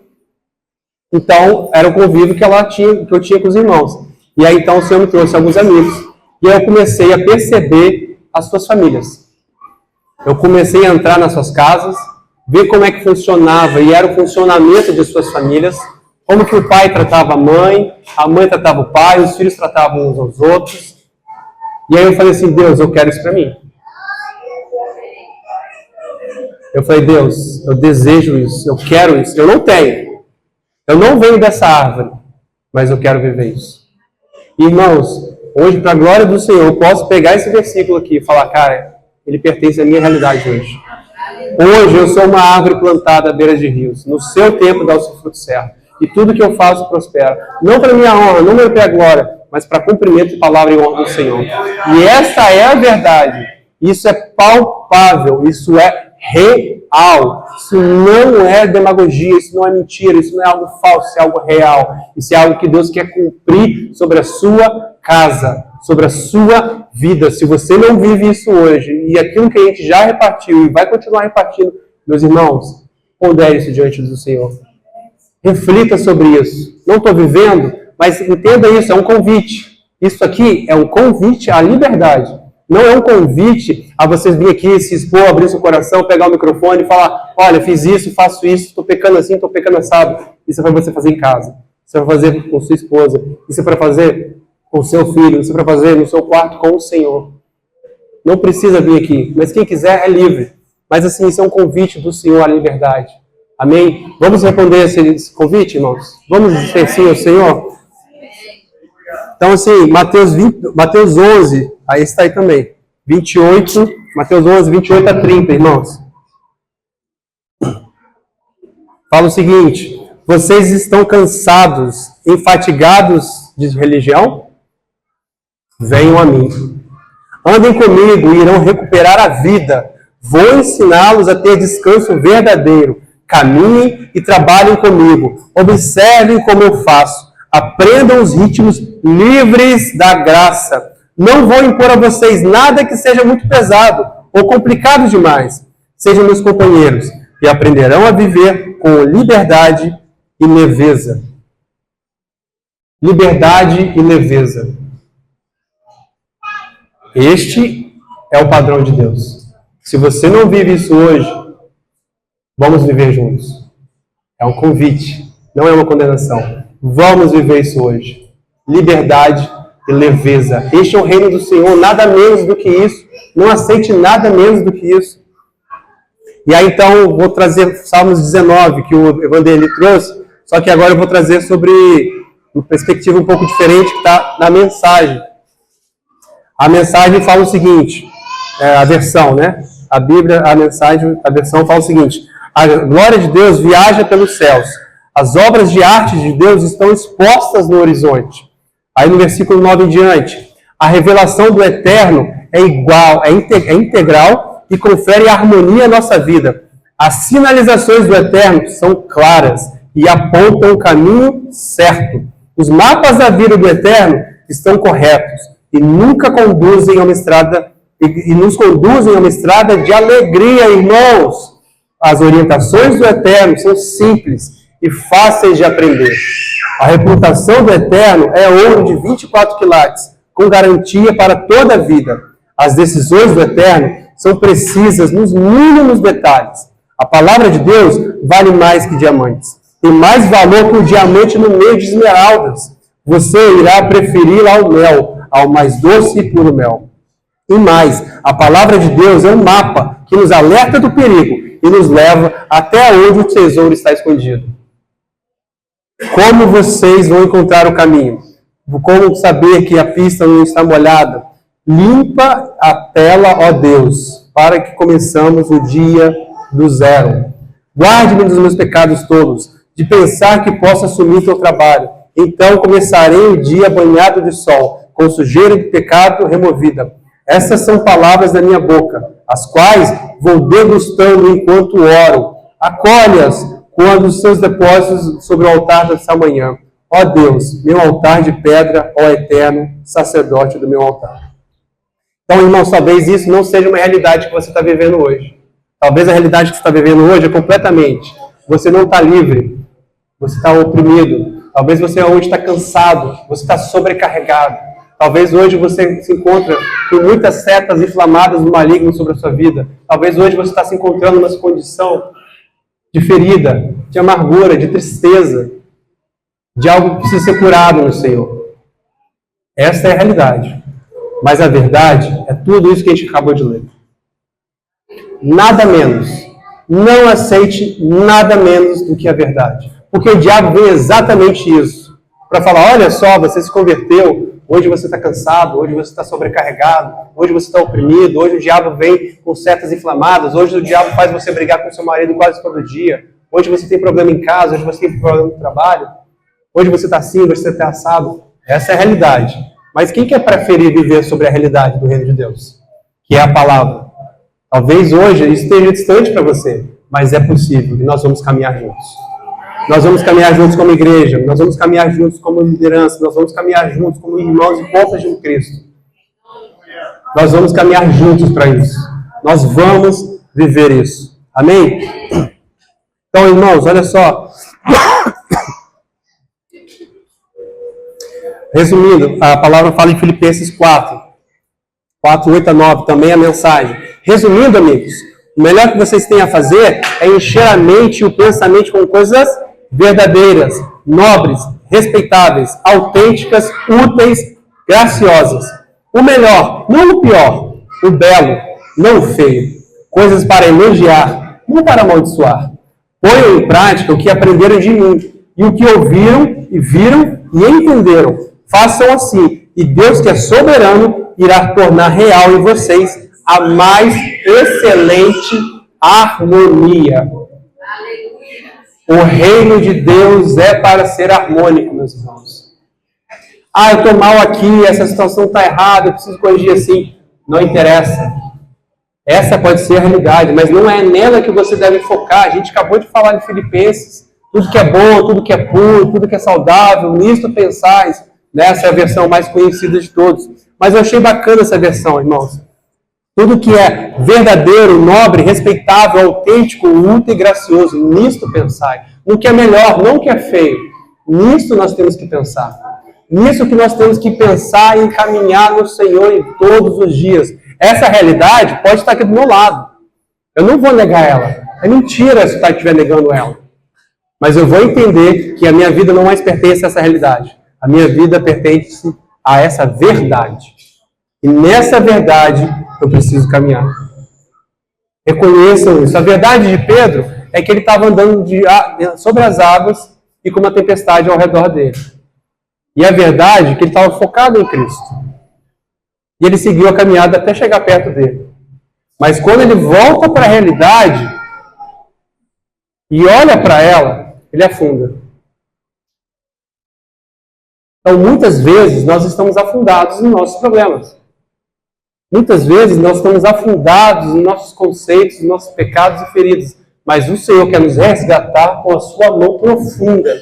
Então, era o convívio que eu tinha com os irmãos. E aí, então, o Senhor me trouxe alguns amigos. E aí eu comecei a perceber as suas famílias. Eu comecei a entrar nas suas casas, ver como é que funcionava e era o funcionamento de suas famílias, como que o pai tratava a mãe tratava o pai, os filhos tratavam uns aos outros. E aí eu falei assim: Deus, eu quero isso para mim. Eu falei: Deus, eu desejo isso, eu quero isso. Eu não tenho. Eu não venho dessa árvore, mas eu quero viver isso. Irmãos, hoje, para a glória do Senhor, eu posso pegar esse versículo aqui e falar: cara, ele pertence à minha realidade hoje. Hoje eu sou uma árvore plantada à beira de rios. No seu tempo dá o seu fruto certo. E tudo que eu faço prospera. Não para minha honra, não para minha glória, mas para cumprimento de palavra e honra do Senhor. E essa é a verdade. Isso é palpável. Isso é real. Isso não é demagogia. Isso não é mentira. Isso não é algo falso. Isso é algo real. Isso é algo que Deus quer cumprir sobre a sua casa, sobre a sua vida. Se você não vive isso hoje, e aquilo que a gente já repartiu e vai continuar repartindo, meus irmãos, pondere isso diante do Senhor. Reflita sobre isso. Não estou vivendo, mas entenda isso, é um convite. Isso aqui é um convite à liberdade. Não é um convite a vocês virem aqui, se expor, abrir seu coração, pegar o microfone e falar: olha, fiz isso, faço isso, estou pecando assim, estou pecando assado. Isso é para você fazer em casa. Isso é para fazer com sua esposa. Isso é para fazer com seu filho. Isso é para fazer no seu quarto com o Senhor. Não precisa vir aqui, mas quem quiser é livre. Mas assim, isso é um convite do Senhor à liberdade. Amém? Vamos responder esse convite, irmãos? Vamos dizer sim ao Senhor? Então, assim, Mateus 11, aí está aí também. 28, Mateus 11, 28 a 30, irmãos. Fala o seguinte: vocês estão cansados e fatigados de religião? Venham a mim. Andem comigo e irão recuperar a vida. Vou ensiná-los a ter descanso verdadeiro. Caminhem e trabalhem comigo. Observem como eu faço. Aprendam os ritmos livres da graça. Não vou impor a vocês nada que seja muito pesado ou complicado demais. Sejam meus companheiros e aprenderão a viver com liberdade e leveza. Liberdade e leveza. Este é o padrão de Deus. Se você não vive isso hoje, vamos viver juntos. É um convite, não é uma condenação. Vamos viver isso hoje. Liberdade e leveza. Este é o reino do Senhor, nada menos do que isso. Não aceite nada menos do que isso. E aí, então, vou trazer Salmos 19, que o Evangelho trouxe, só que agora eu vou trazer sobre uma perspectiva um pouco diferente que está na mensagem. A mensagem fala o seguinte, a versão, né? A Bíblia, a mensagem, a versão fala o seguinte: a glória de Deus viaja pelos céus, as obras de arte de Deus estão expostas no horizonte. Aí no versículo 9 em diante, a revelação do Eterno é igual, é integral e confere harmonia à nossa vida. As sinalizações do Eterno são claras e apontam o caminho certo. Os mapas da vida do Eterno estão corretos e nunca conduzem a uma estrada e nos conduzem a uma estrada de alegria, irmãos. As orientações do Eterno são simples e fáceis de aprender. A reputação do Eterno é ouro de 24 quilates, com garantia para toda a vida. As decisões do Eterno são precisas nos mínimos detalhes. A palavra de Deus vale mais que diamantes. Tem mais valor que o diamante no meio de esmeraldas. Você irá preferir ao mel, ao mais doce e puro mel. E mais, a palavra de Deus é um mapa que nos alerta do perigo e nos leva até onde o tesouro está escondido. Como vocês vão encontrar o caminho? Como saber que a pista não está molhada? Limpa a tela, ó Deus, para que começamos o dia do zero. Guarde-me dos meus pecados todos, de pensar que posso assumir teu trabalho. Então começarei o dia banhado de sol, com sujeira de pecado removida. Essas são palavras da minha boca, as quais vou degustando enquanto oro. Acolhe-as quando os seus depósitos sobre o altar dessa manhã. Ó Deus, meu altar de pedra, ó eterno sacerdote do meu altar. Então, irmãos, talvez isso não seja uma realidade que você está vivendo hoje. Talvez a realidade que você está vivendo hoje é completamente. Você não está livre, você está oprimido. Talvez você hoje está cansado, você está sobrecarregado. Talvez hoje você se encontre com muitas setas inflamadas do maligno sobre a sua vida. Talvez hoje você está se encontrando numa condição de ferida, de amargura, de tristeza, de algo que precisa ser curado no Senhor. Essa é a realidade. Mas a verdade é tudo isso que a gente acabou de ler. Nada menos. Não aceite nada menos do que a verdade. Porque o diabo vem exatamente isso. Para falar, olha só, você se converteu, hoje você está cansado, hoje você está sobrecarregado, hoje você está oprimido, hoje o diabo vem com setas inflamadas, hoje o diabo faz você brigar com seu marido quase todo dia, hoje você tem problema em casa, hoje você tem problema no trabalho, hoje você está assim, hoje você está assado. Essa é a realidade. Mas quem quer preferir viver sobre a realidade do reino de Deus? Que é a palavra. Talvez hoje isso esteja distante para você, mas é possível e nós vamos caminhar juntos. Nós vamos caminhar juntos como igreja, nós vamos caminhar juntos como liderança, nós vamos caminhar juntos como irmãos e contas de um Cristo. Nós vamos caminhar juntos para isso. Nós vamos viver isso. Amém? Então, irmãos, olha só. Resumindo, a palavra fala em Filipenses 4, 8 a 9, também a mensagem. Resumindo, amigos, o melhor que vocês têm a fazer é encher a mente e o pensamento com coisas verdadeiras, nobres, respeitáveis, autênticas, úteis, graciosas. O melhor, não o pior, o belo, não o feio. Coisas para elogiar, não para amaldiçoar. Ponham em prática o que aprenderam de mim e o que ouviram e viram e entenderam. Façam assim, e Deus, que é soberano, irá tornar real em vocês a mais excelente harmonia. O reino de Deus é para ser harmônico, meus irmãos. Ah, eu estou mal aqui, essa situação está errada, eu preciso corrigir assim. Não interessa. Essa pode ser a realidade, mas não é nela que você deve focar. A gente acabou de falar de Filipenses. Tudo que é bom, tudo que é puro, tudo que é saudável, nisto pensais. Essa é a versão mais conhecida de todos. Mas eu achei bacana essa versão, irmãos. Tudo que é verdadeiro, nobre, respeitável, autêntico, útil e gracioso, nisto pensai. No que é melhor, não o que é feio. Nisto nós temos que pensar. Nisso que nós temos que pensar e caminhar no Senhor em todos os dias. Essa realidade pode estar aqui do meu lado. Eu não vou negar ela. É mentira se eu estiver negando ela. Mas eu vou entender que a minha vida não mais pertence a essa realidade. A minha vida pertence a essa verdade. E nessa verdade eu preciso caminhar. Reconheçam isso. A verdade de Pedro é que ele estava andando sobre as águas e com uma tempestade ao redor dele. E a verdade é que ele estava focado em Cristo. E ele seguiu a caminhada até chegar perto dele. Mas quando ele volta para a realidade e olha para ela, ele afunda. Então, muitas vezes, nós estamos afundados em nossos problemas. Muitas vezes, nós estamos afundados em nossos conceitos, em nossos pecados e feridas. Mas o Senhor quer nos resgatar com a sua mão profunda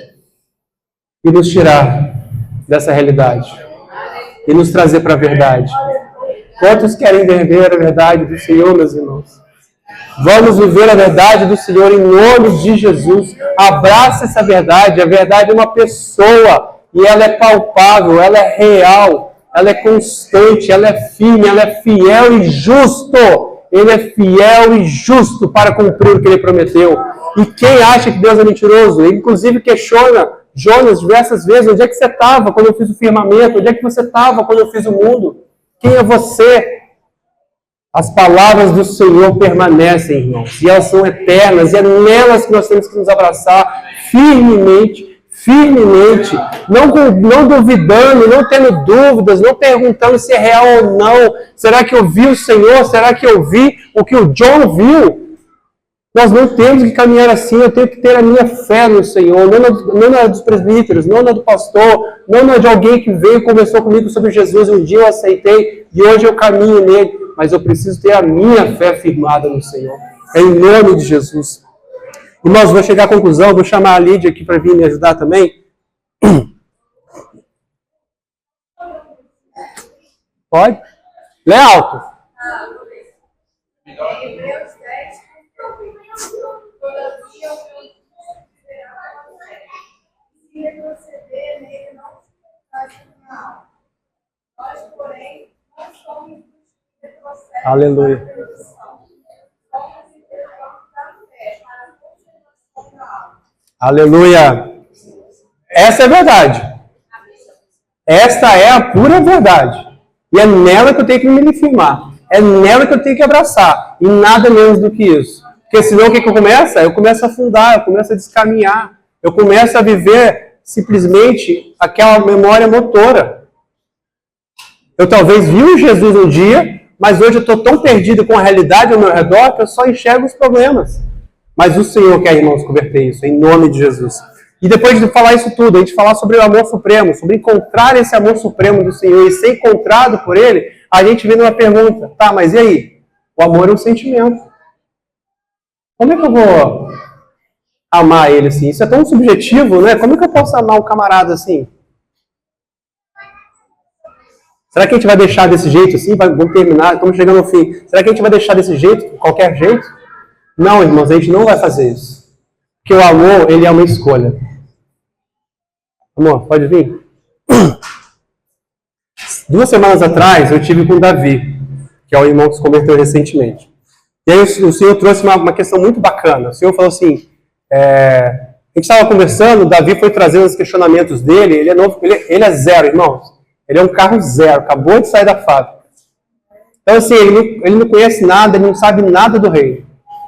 e nos tirar dessa realidade. E nos trazer para a verdade. Quantos querem viver a verdade do Senhor, meus irmãos? Vamos viver a verdade do Senhor em nome de Jesus. Abraça essa verdade. A verdade é uma pessoa. E ela é palpável, ela é real, ela é constante, ela é firme, ela é fiel e justo. Ele é fiel e justo para cumprir o que ele prometeu. E quem acha que Deus é mentiroso, ele inclusive questiona Jonas diversas vezes: onde é que você estava quando eu fiz o firmamento? Onde é que você estava quando eu fiz o mundo? Quem é você? As palavras do Senhor permanecem, irmãos, e elas são eternas, e é nelas que nós temos que nos abraçar firmemente, não duvidando, não tendo dúvidas, não perguntando se é real ou não. Será que eu vi o Senhor? Será que eu vi o que o John viu? Nós não temos que caminhar assim. Eu tenho que ter a minha fé no Senhor, não na dos presbíteros, não na do pastor, não na de alguém que veio e conversou comigo sobre Jesus, um dia eu aceitei e hoje eu caminho nele, mas eu preciso ter a minha fé firmada no Senhor, em nome de Jesus. Irmãos, vou chegar à conclusão, vou chamar a Lídia aqui para vir me ajudar também. Pode? Lê alto. Aleluia. Aleluia. Essa é a verdade. Esta é a pura verdade. E é nela que eu tenho que me firmar. É nela que eu tenho que abraçar. E nada menos do que isso. Porque senão o que eu começo? Eu começo a afundar, eu começo a descaminhar. Eu começo a viver simplesmente aquela memória motora. Eu talvez vi o Jesus um dia, mas hoje eu estou tão perdido com a realidade ao meu redor que eu só enxergo os problemas. Mas o Senhor quer, irmãos, converter isso, em nome de Jesus. E depois de falar isso tudo, a gente falar sobre o amor supremo, sobre encontrar esse amor supremo do Senhor e ser encontrado por Ele, a gente vem numa pergunta: tá, mas e aí? O amor é um sentimento. Como é que eu vou amar ele assim? Isso é tão subjetivo, né? Como é que eu posso amar um camarada assim? Será que a gente vai deixar desse jeito assim? Vamos terminar, estamos chegando ao fim. Será que a gente vai deixar desse jeito, qualquer jeito? Não, irmãos, a gente não vai fazer isso. Porque o amor, ele é uma escolha. Amor, pode vir? 2 semanas atrás, eu tive com o Davi, que é o irmão que se converteu recentemente. E aí o Senhor trouxe uma questão muito bacana. O Senhor falou assim, a gente estava conversando, o Davi foi trazendo os questionamentos dele, ele é novo, ele é zero, irmãos. Ele é um carro zero, acabou de sair da fábrica. Então assim, ele não conhece nada, ele não sabe nada do reino.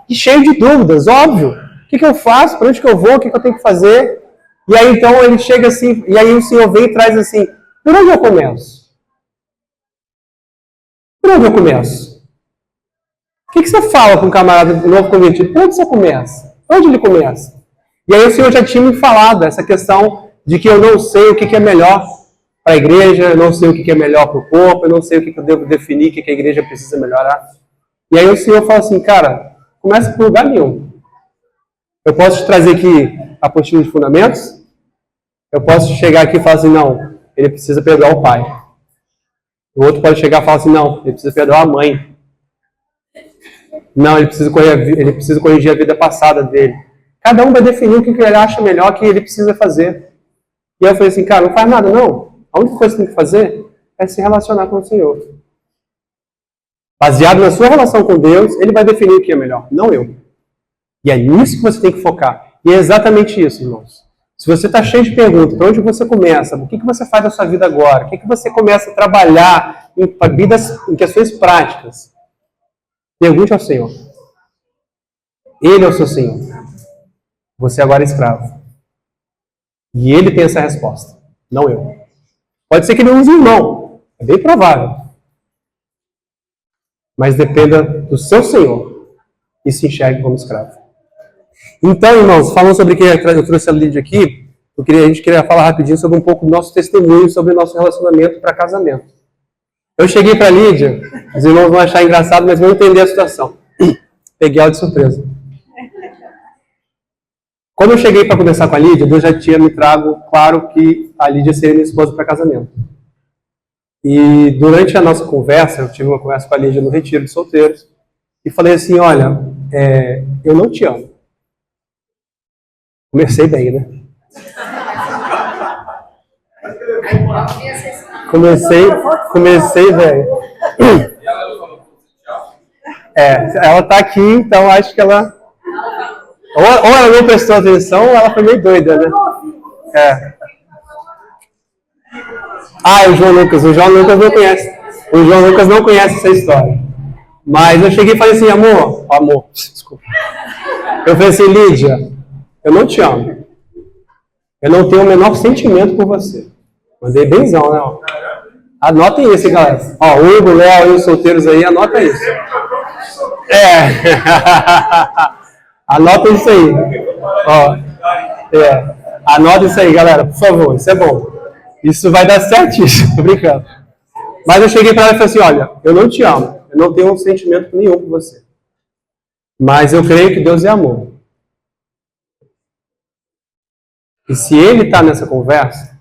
E cheio de dúvidas, óbvio. O que eu faço? Para onde que eu vou? O que eu tenho que fazer? E aí então ele chega assim, e aí o Senhor vem e traz assim, por onde eu começo? Por onde eu começo? O que você fala com um camarada novo convertido? Por onde você começa? Por onde ele começa? E aí o Senhor já tinha me falado essa questão de que eu não sei o que é melhor para a igreja, eu não sei o que é melhor para o corpo, eu não sei o que eu devo definir, o que a igreja precisa melhorar. E aí o Senhor fala assim, cara, começa por lugar nenhum. Eu posso te trazer aqui a apostila de fundamentos, eu posso chegar aqui e falar assim, não, ele precisa perdoar o pai. O outro pode chegar e falar assim, não, ele precisa perdoar a mãe. Não, ele precisa corrigir a vida passada dele. Cada um vai definir o que ele acha melhor, que ele precisa fazer. E eu falei assim, cara, não faz nada não. A única coisa que você tem que fazer é se relacionar com o Senhor. Baseado na sua relação com Deus, Ele vai definir o que é melhor, não eu. E é nisso que você tem que focar. E é exatamente isso, irmãos. Se você está cheio de perguntas, para onde você começa? O que você faz na sua vida agora? O que você começa a trabalhar em questões práticas? Pergunte ao Senhor. Ele é o seu Senhor. Você agora é escravo. E ele tem essa resposta, não eu. Pode ser que ele use um irmão, é bem provável. Mas dependa do seu Senhor e se enxergue como escravo. Então, irmãos, falando sobre o que eu trouxe a Lídia aqui, a gente queria falar rapidinho sobre um pouco do nosso testemunho, sobre o nosso relacionamento para casamento. Eu cheguei para a Lídia, os irmãos vão achar engraçado, mas vão entender a situação. Peguei ela de surpresa. Quando eu cheguei para conversar com a Lídia, Deus já tinha me trago claro que a Lídia seria minha esposa para casamento. E durante a nossa conversa, eu tive uma conversa com a Lídia no retiro de solteiros, e falei assim, olha, eu não te amo. Comecei bem, né? Comecei bem. Ela tá aqui, então acho que ela... Ou ela não prestou atenção, ou ela foi meio doida, né? O João Lucas não conhece. O João Lucas não conhece essa história. Mas eu cheguei e falei assim, amor, desculpa. Eu falei assim, Lídia, eu não te amo. Eu não tenho o menor sentimento por você. Mandei benzão, né? Ó. Anotem isso, galera. Ó, o Hugo, o Léo e os solteiros aí, anota isso. Anota isso aí. Ó, anota isso aí, galera, por favor, isso é bom. Isso vai dar certíssimo, tô brincando. Mas eu cheguei para ela e falei assim, olha, eu não te amo, eu não tenho um sentimento nenhum por você. Mas eu creio que Deus é amor. E se Ele está nessa conversa,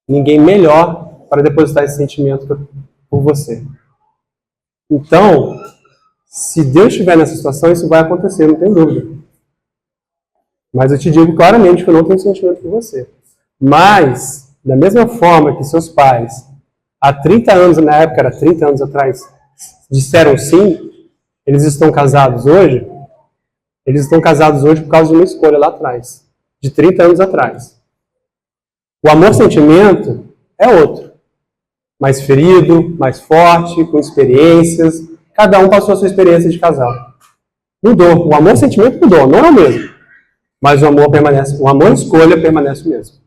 ninguém melhor para depositar esse sentimento por você. Então, se Deus estiver nessa situação, isso vai acontecer, não tem dúvida. Mas eu te digo claramente que eu não tenho sentimento por você. Mas, da mesma forma que seus pais, há 30 anos, na época era 30 anos atrás, disseram sim, eles estão casados hoje. Eles estão casados hoje por causa de uma escolha lá atrás, de 30 anos atrás. O amor-sentimento é outro. Mais ferido, mais forte, com experiências. Cada um passou a sua experiência de casal. Mudou. O amor-sentimento mudou, não é o mesmo. Mas o amor permanece, o amor-escolha permanece o mesmo.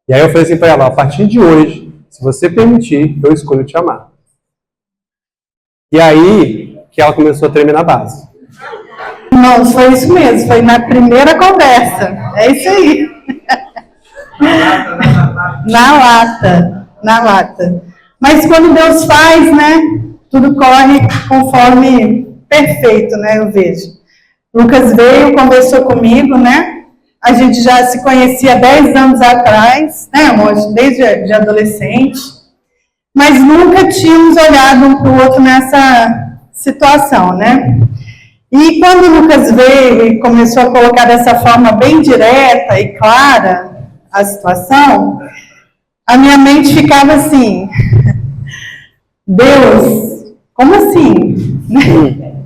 E aí eu falei assim para ela, a partir de hoje, se você permitir, eu escolho te amar. E aí que ela começou a tremer na base. Não, foi isso mesmo, foi na primeira conversa. É isso aí. Na lata. Mas quando Deus faz, né, tudo corre conforme perfeito, né, eu vejo. Lucas veio, conversou comigo, né, a gente já se conhecia 10 anos atrás, né, amor, desde adolescente, mas nunca tínhamos olhado um para o outro nessa situação, né. E quando o Lucas veio e começou a colocar dessa forma bem direta e clara a situação, a minha mente ficava assim, Deus, como assim?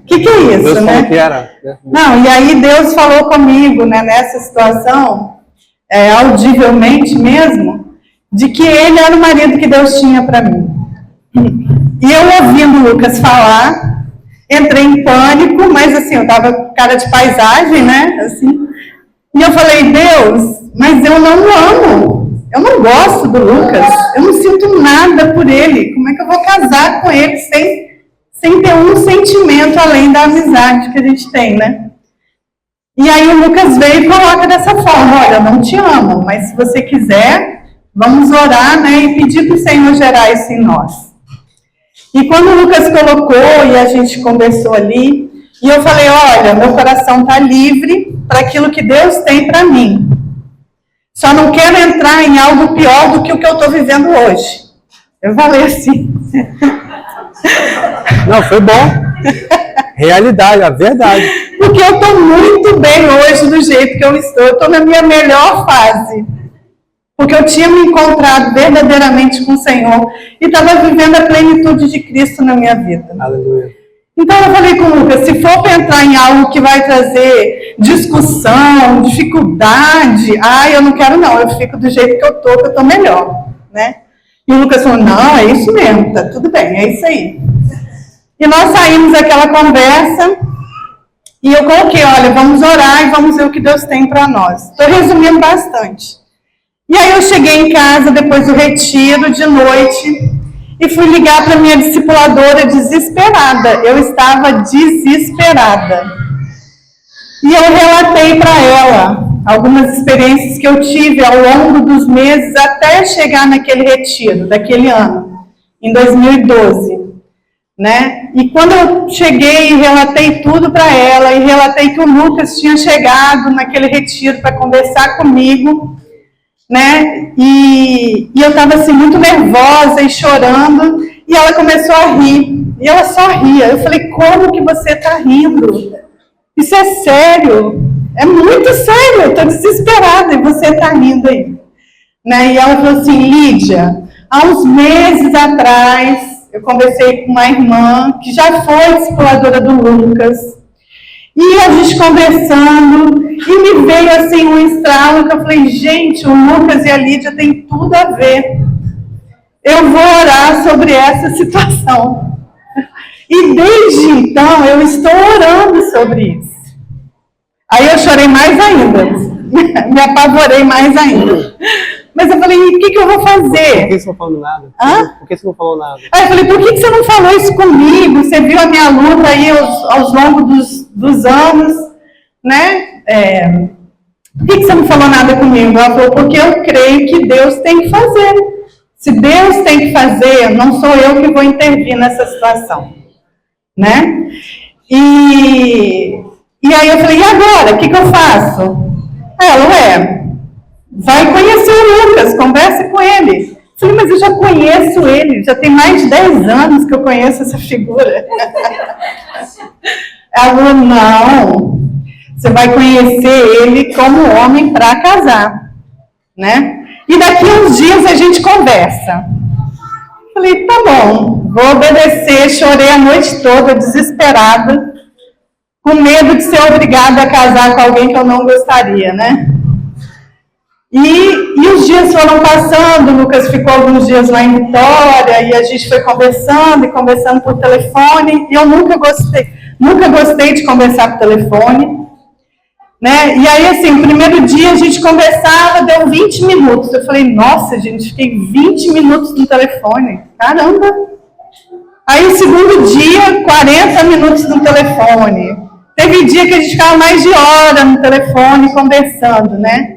O que é isso, Deus né? falou que era. Não, e aí Deus falou comigo, né, nessa situação, audivelmente mesmo, de que ele era o marido que Deus tinha para mim. E eu ouvindo o Lucas falar, entrei em pânico, mas assim, eu tava com cara de paisagem, né, assim, e eu falei, Deus, mas eu não amo, eu não gosto do Lucas, eu não sinto nada por ele, como é que eu vou casar com ele sem ter um sentimento além da amizade que a gente tem, né? E aí o Lucas veio e coloca dessa forma, olha, eu não te amo, mas se você quiser, vamos orar, né, e pedir para o Senhor gerar isso em nós. E quando o Lucas colocou e a gente conversou ali, e eu falei, olha, meu coração está livre para aquilo que Deus tem para mim. Só não quero entrar em algo pior do que o que eu estou vivendo hoje. Eu falei assim. Não, foi bom. Realidade, a verdade. Porque eu estou muito bem hoje do jeito que eu estou. Eu estou na minha melhor fase. Porque eu tinha me encontrado verdadeiramente com o Senhor e estava vivendo a plenitude de Cristo na minha vida. Aleluia. Então eu falei com o Lucas, se for para entrar em algo que vai trazer discussão, dificuldade, eu não quero não, eu fico do jeito que eu estou melhor, né? E o Lucas falou, não, é isso mesmo, tá tudo bem, é isso aí. E nós saímos daquela conversa E eu coloquei, olha, vamos orar e vamos ver o que Deus tem para nós. Estou resumindo bastante. E aí eu cheguei em casa depois do retiro, de noite, e fui ligar para minha discipuladora desesperada. Eu estava desesperada. E eu relatei para ela algumas experiências que eu tive ao longo dos meses até chegar naquele retiro, daquele ano, em 2012. Né? E quando eu cheguei e relatei tudo para ela, e relatei que o Lucas tinha chegado naquele retiro para conversar comigo, né? E eu estava assim muito nervosa e chorando, e ela começou a rir, e ela só ria. Eu falei, como que você está rindo? Isso é sério, é muito sério, eu estou desesperada e você está rindo aí. Né? E ela falou assim, Lídia, há uns meses atrás, eu conversei com uma irmã que já foi discipuladora do Lucas, e a gente conversando, e me veio assim um estralo, que eu falei, gente, o Lucas e a Lídia têm tudo a ver. Eu vou orar sobre essa situação. E desde então, eu estou orando sobre isso. Aí eu chorei mais ainda, me apavorei mais ainda. Mas eu falei, o que eu vou fazer? Por que você não falou nada? Hã? Por que você não falou nada? Aí eu falei, por que você não falou isso comigo? Você viu a minha luta aí aos longos dos anos, né? Por que você não falou nada comigo? Ela falou, porque eu creio que Deus tem que fazer. Se Deus tem que fazer, não sou eu que vou intervir nessa situação. Né? E aí eu falei, e agora? O que eu faço? Ela, vai conhecer o Lucas, converse com ele. Eu falei, mas eu já conheço ele, já tem mais de 10 anos que eu conheço essa figura. Ela falou, não, você vai conhecer ele como homem para casar, né? E daqui a uns dias a gente conversa. Eu falei, tá bom, vou obedecer, chorei a noite toda, desesperada, com medo de ser obrigada a casar com alguém que eu não gostaria, né? E os dias foram passando, o Lucas ficou alguns dias lá em Vitória, e a gente foi conversando e conversando por telefone, e eu nunca gostei de conversar por telefone, né? E aí, assim, o primeiro dia a gente conversava, deu 20 minutos, eu falei, nossa, gente, fiquei 20 minutos no telefone, caramba! Aí o segundo dia, 40 minutos no telefone, teve dia que a gente ficava mais de hora no telefone conversando, né?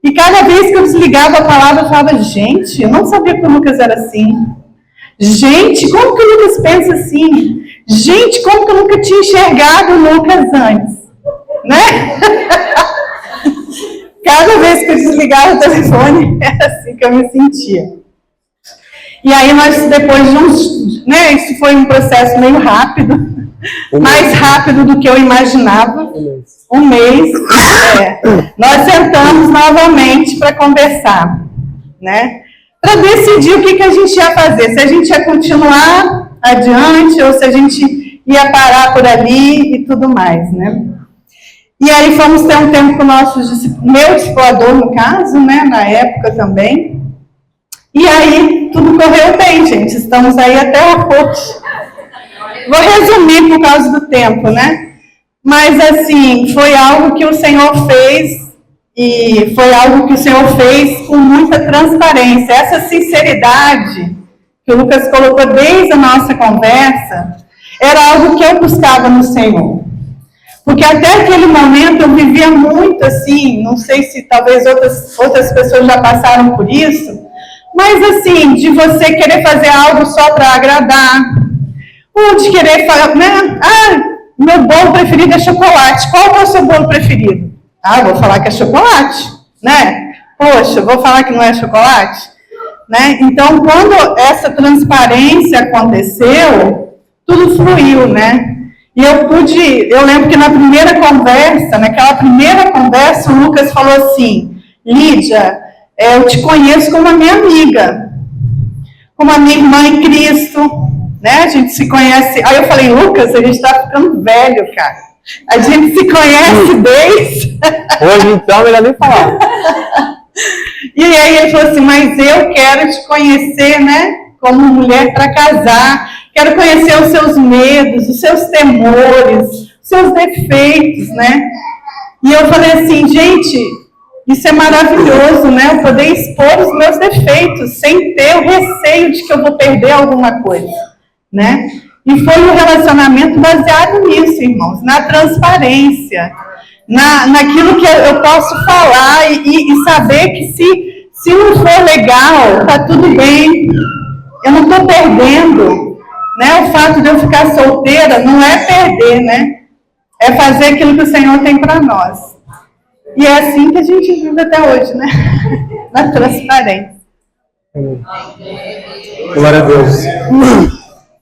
E cada vez que eu desligava a palavra, eu falava, gente, eu não sabia que o Lucas era assim. Gente, como que o Lucas pensa assim? Gente, como que eu nunca tinha enxergado o Lucas antes? Né? Cada vez que eu desligava o telefone, era assim que eu me sentia. E aí nós, depois de uns... Né, isso foi um processo meio rápido. Mais rápido do que eu imaginava. Um mês, nós sentamos novamente para conversar, né? Para decidir o que a gente ia fazer, se a gente ia continuar adiante ou se a gente ia parar por ali e tudo mais, né? E aí fomos ter um tempo com o meu discipulador, no caso, né? Na época também. E aí tudo correu bem, gente. Estamos aí até hoje. Vou resumir por causa do tempo, né? Mas, assim, foi algo que o Senhor fez, e foi algo que o Senhor fez com muita transparência. Essa sinceridade que o Lucas colocou desde a nossa conversa, era algo que eu buscava no Senhor. Porque até aquele momento eu vivia muito assim, não sei se talvez outras pessoas já passaram por isso, mas assim, de você querer fazer algo só para agradar, ou de querer falar, né? Meu bolo preferido é chocolate. Qual é o seu bolo preferido? Vou falar que é chocolate, né? Poxa, vou falar que não é chocolate? Né? Então, quando essa transparência aconteceu, tudo fluiu, né? E eu lembro que naquela primeira conversa, o Lucas falou assim, Lídia, eu te conheço como a minha amiga, como a minha irmã em Cristo, né? A gente se conhece. Aí eu falei, Lucas, a gente está ficando velho, cara. A gente se conhece desde... Hoje, então, melhor nem falar. E aí ele falou assim, mas eu quero te conhecer, né? Como mulher para casar. Quero conhecer os seus medos, os seus temores, seus defeitos, né? E eu falei assim, gente, isso é maravilhoso, né? Eu poder expor os meus defeitos sem ter o receio de que eu vou perder alguma coisa, né? E foi um relacionamento baseado nisso, irmãos, na transparência, naquilo que eu posso falar e saber que se não for legal, tá tudo bem, eu não estou perdendo, né? O fato de eu ficar solteira não é perder, né? É fazer aquilo que o Senhor tem para nós. E é assim que a gente vive até hoje, né? Na transparência. Glória a Deus.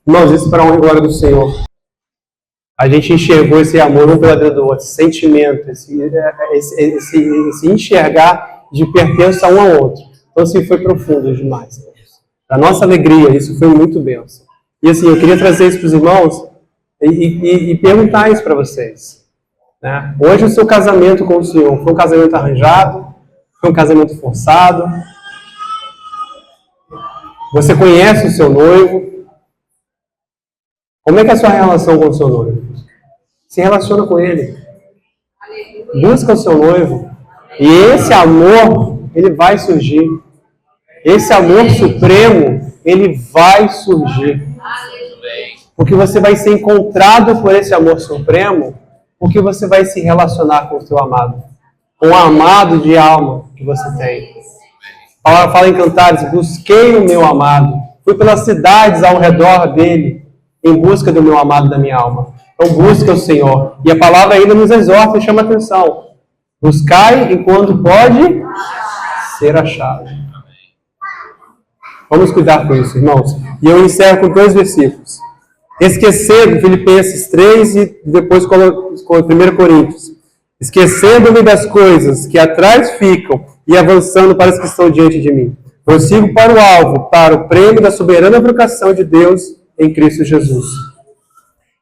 Irmãos, isso para a honra e glória do Senhor. A gente enxergou esse amor um pela vida do outro, esse sentimento, esse enxergar de pertença um ao outro. Então, assim, foi profundo demais. A nossa alegria, isso foi muito bênção. E assim, eu queria trazer isso para os irmãos e perguntar isso para vocês. Né? Hoje o seu casamento com o Senhor foi um casamento arranjado? Foi um casamento forçado? Você conhece o seu noivo? Como é que é a sua relação com o seu noivo? Se relaciona com ele. Busca o seu noivo. E esse amor, ele vai surgir. Esse amor supremo, ele vai surgir. Porque você vai ser encontrado por esse amor supremo, porque você vai se relacionar com o seu amado. Com o amado de alma que você tem. Fala em Cantares, busquei o meu amado. Fui pelas cidades ao redor dele, em busca do meu amado da minha alma. Então busca o Senhor. E a palavra ainda nos exorta e chama a atenção. Buscai enquanto pode ser achado. Vamos cuidar com isso, irmãos. E eu encerro com 2 versículos. Esquecendo, Filipenses 3 e depois com 1 Coríntios. Esquecendo-me das coisas que atrás ficam e avançando para as que estão diante de mim. Prossigo para o alvo, para o prêmio da soberana vocação de Deus em Cristo Jesus.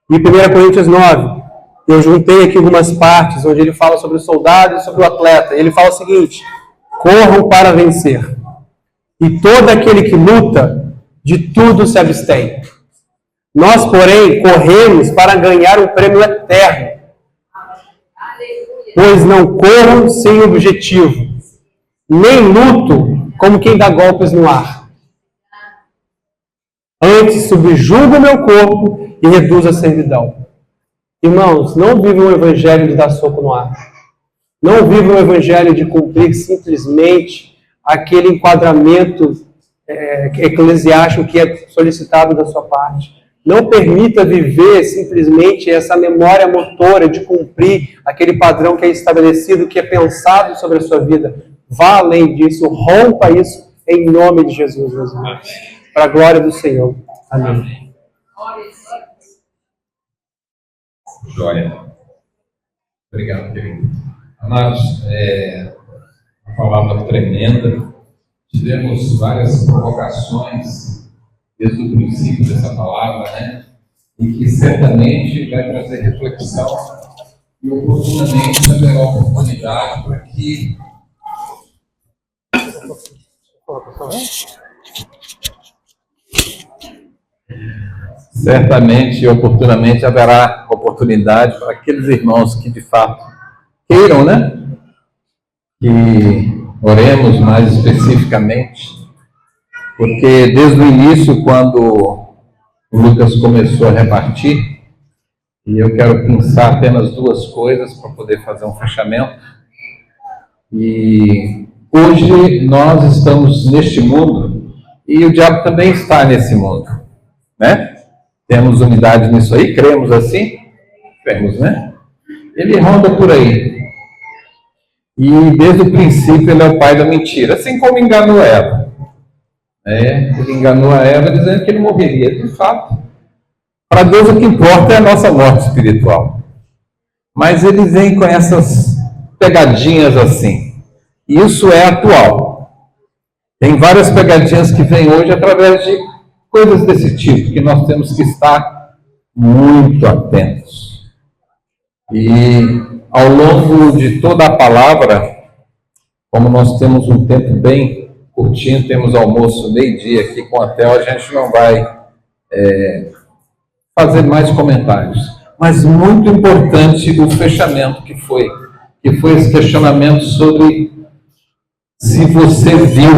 E 1 Coríntios 9, eu juntei aqui algumas partes onde ele fala sobre o soldado e sobre o atleta. Ele fala o seguinte: corram para vencer. E todo aquele que luta, de tudo se abstém. Nós, porém, corremos para ganhar um prêmio eterno. Pois não corro sem objetivo, nem luto como quem dá golpes no ar. Antes subjugo o meu corpo e reduzo a servidão. Irmãos, não vivam um evangelho de dar soco no ar. Não vivam um evangelho de cumprir simplesmente aquele enquadramento eclesiástico que é solicitado da sua parte. Não permita viver simplesmente essa memória motora de cumprir aquele padrão que é estabelecido, que é pensado sobre a sua vida. Vá além disso, rompa isso em nome de Jesus, meus irmãos. Para a glória do Senhor. Amém. Joia. Obrigado, querido. Amados, uma palavra tremenda. Tivemos várias provocações desde o princípio dessa palavra, né? E que certamente vai trazer reflexão e oportunamente haverá oportunidade para que certamente e oportunamente haverá oportunidade para aqueles irmãos que de fato queiram, né? Que oremos mais especificamente, porque desde o início, quando o Lucas começou a repartir, e eu quero pensar apenas 2 coisas para poder fazer um fechamento. E hoje nós estamos neste mundo e o diabo também está nesse mundo, né? Temos unidade nisso aí, cremos assim? Cremos, né? Ele ronda por aí. E desde o princípio ele é o pai da mentira, assim como enganou Eva. Ele enganou a Eva dizendo que ele morreria. De fato, para Deus o que importa é a nossa morte espiritual. Mas ele vem com essas pegadinhas assim. E isso é atual. Tem várias pegadinhas que vêm hoje através de coisas desse tipo, que nós temos que estar muito atentos. E ao longo de toda a palavra, como nós temos um tempo bem curtinho, temos almoço meio-dia aqui com a Theo, a gente não vai fazer mais comentários. Mas muito importante o fechamento que foi esse questionamento sobre se você viu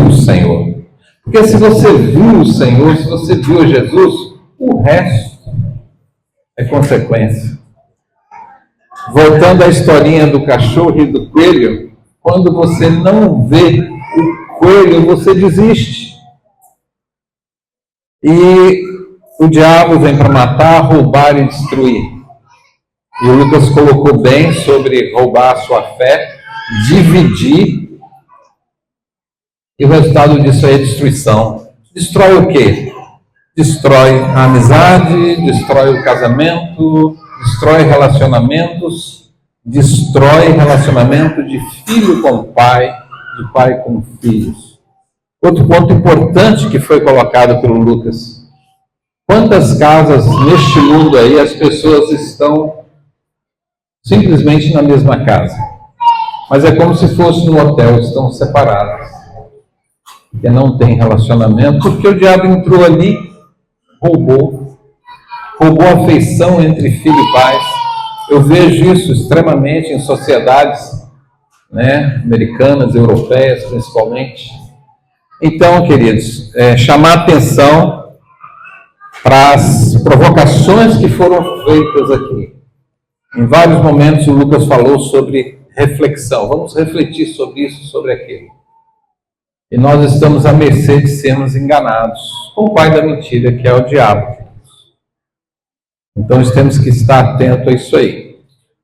o Senhor. Porque se você viu o Senhor, se você viu Jesus, o resto é consequência. Voltando à historinha do cachorro e do coelho, quando você não vê o coelho, você desiste. E o diabo vem para matar, roubar e destruir. E o Lucas colocou bem sobre roubar a sua fé, dividir, e o resultado disso é destruição. Destrói o quê? Destrói a amizade, destrói o casamento, destrói relacionamentos, destrói relacionamento de filho com pai, de pai com filhos. Outro ponto importante que foi colocado pelo Lucas: quantas casas neste mundo aí as pessoas estão simplesmente na mesma casa, mas é como se fosse no hotel, estão separadas, porque não tem relacionamento, porque o diabo entrou ali, roubou a afeição entre filho e pai. Eu vejo isso extremamente em sociedades, né, americanas, europeias principalmente. Então, queridos, chamar atenção para as provocações que foram feitas aqui. Em vários momentos o Lucas falou sobre reflexão. Vamos refletir sobre isso, sobre aquilo. E nós estamos à mercê de sermos enganados com o pai da mentira, que é o diabo. Então nós temos que estar atentos a isso aí.